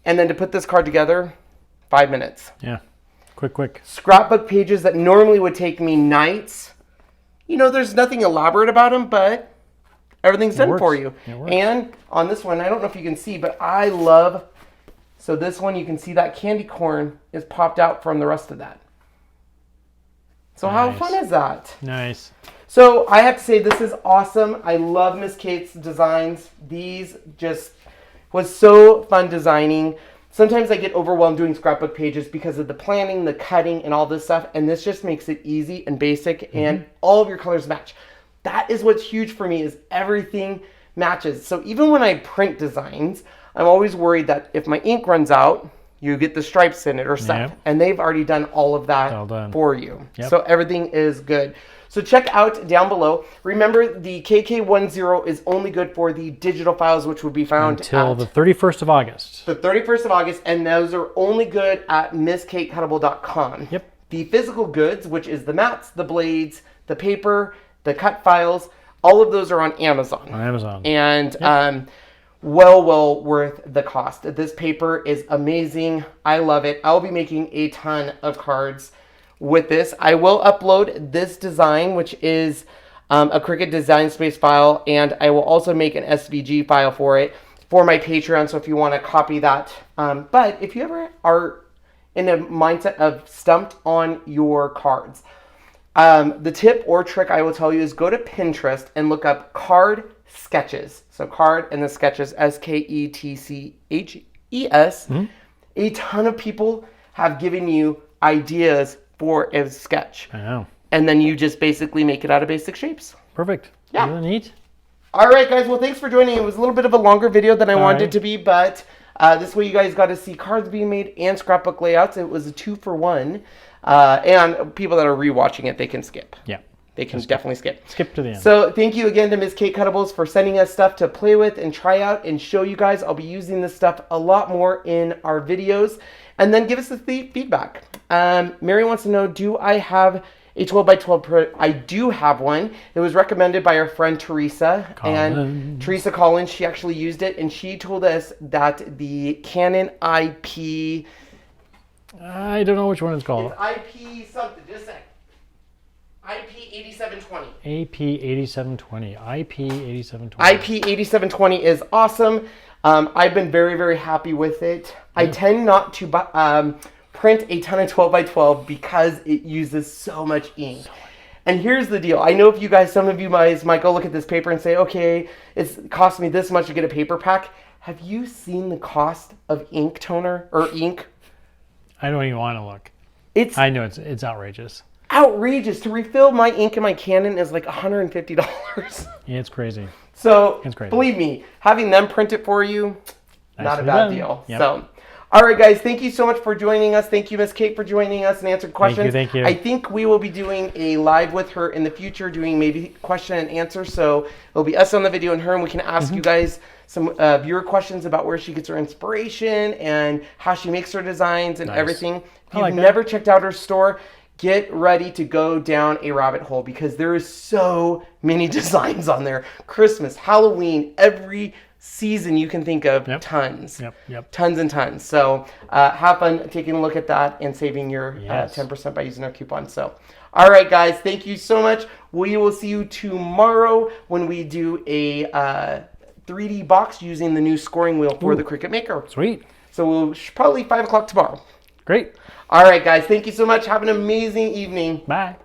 And then to put this card together, 5 minutes.
Yeah. Quick.
Scrapbook pages that normally would take me nights. You know, there's nothing elaborate about them, but everything's done for you.
It works.
And on this one, I don't know if you can see, but I love, so this one, you can see that candy corn is popped out from the rest of that. So how fun is that?
Nice.
So I have to say, this is awesome. I love Miss Kate's designs. These just was so fun designing. Sometimes I get overwhelmed doing scrapbook pages because of the planning, the cutting, and all this stuff. And this just makes it easy and basic, and all of your colors match. That is what's huge for me, is everything matches. So even when I print designs, I'm always worried that if my ink runs out, you get the stripes in it or stuff.
Yep.
And they've already done all of that for you.
Yep.
So everything is good. So check out down below. Remember, the KK10 is only good for the digital files, which would be found
until the 31st of August.
The 31st of August, and those are only good at MissKateCuttable.com.
Yep.
The physical goods, which is the mats, the blades, the paper, the cut files, all of those are on Amazon.
On Amazon.
And well worth the cost. This paper is amazing. I love it. I'll be making a ton of cards with this. I will upload this design, which is a Cricut design space file, and I will also make an SVG file for it for my Patreon, so if you want to copy that. But if you ever are in a mindset of stumped on your cards, the tip or trick I will tell you is go to Pinterest and look up card sketches. So card and the sketches, SKETCHES. A ton of people have given you ideas for a sketch.
I know.
And then you just basically make it out of basic shapes.
Perfect.
Yeah.
Really neat.
All right, guys. Well, thanks for joining. It was a little bit of a longer video than I wanted it to be, but this way you guys got to see cards being made and scrapbook layouts. It was a 2-for-1. And people that are rewatching it, they can skip.
Yeah.
They can definitely skip.
Skip to the end.
So thank you again to Miss Kate Cuttables for sending us stuff to play with and try out and show you guys. I'll be using this stuff a lot more in our videos. And then give us the feedback. Mary wants to know, do I have a 12x12 print? I do have one. It was recommended by our friend Teresa. And Teresa Collins, she actually used it. And she told us that the Canon IP...
I don't know which one it's called.
It's IP something, just a sec. IP8720.
IP8720. IP8720.
IP8720 is awesome. I've been very happy with it. I tend not to print a ton of 12x12 because it uses so much ink. And here's the deal. I know if you guys, some of you guys might go look at this paper and say, okay, it's cost me this much to get a paper pack. Have you seen the cost of ink toner or ink?
I don't even want to look. I know it's outrageous.
Outrageous. To refill my ink in my Canon is like $150.
Yeah, it's crazy.
So,
it's crazy.
Believe me, having them print it for you, not a bad deal.
Yep.
So, all right, guys, thank you so much for joining us. Thank you, Miss Kate, for joining us and answering questions.
Thank you.
I think we will be doing a live with her in the future, doing maybe question and answer. So it'll be us on the video and her, and we can ask you guys some viewer questions about where she gets her inspiration and how she makes her designs and everything. If you've never checked out her store, get ready to go down a rabbit hole because there is so many designs on there. Christmas, Halloween, every season you can think of, tons. Tons and tons. So have fun taking a look at that and saving your 10% by using our coupon. So, all right, guys, thank you so much. We will see you tomorrow when we do a 3D box using the new scoring wheel for the Cricut Maker.
Sweet.
So we'll probably 5 o'clock tomorrow.
Great.
All right, guys, thank you so much. Have an amazing evening.
Bye.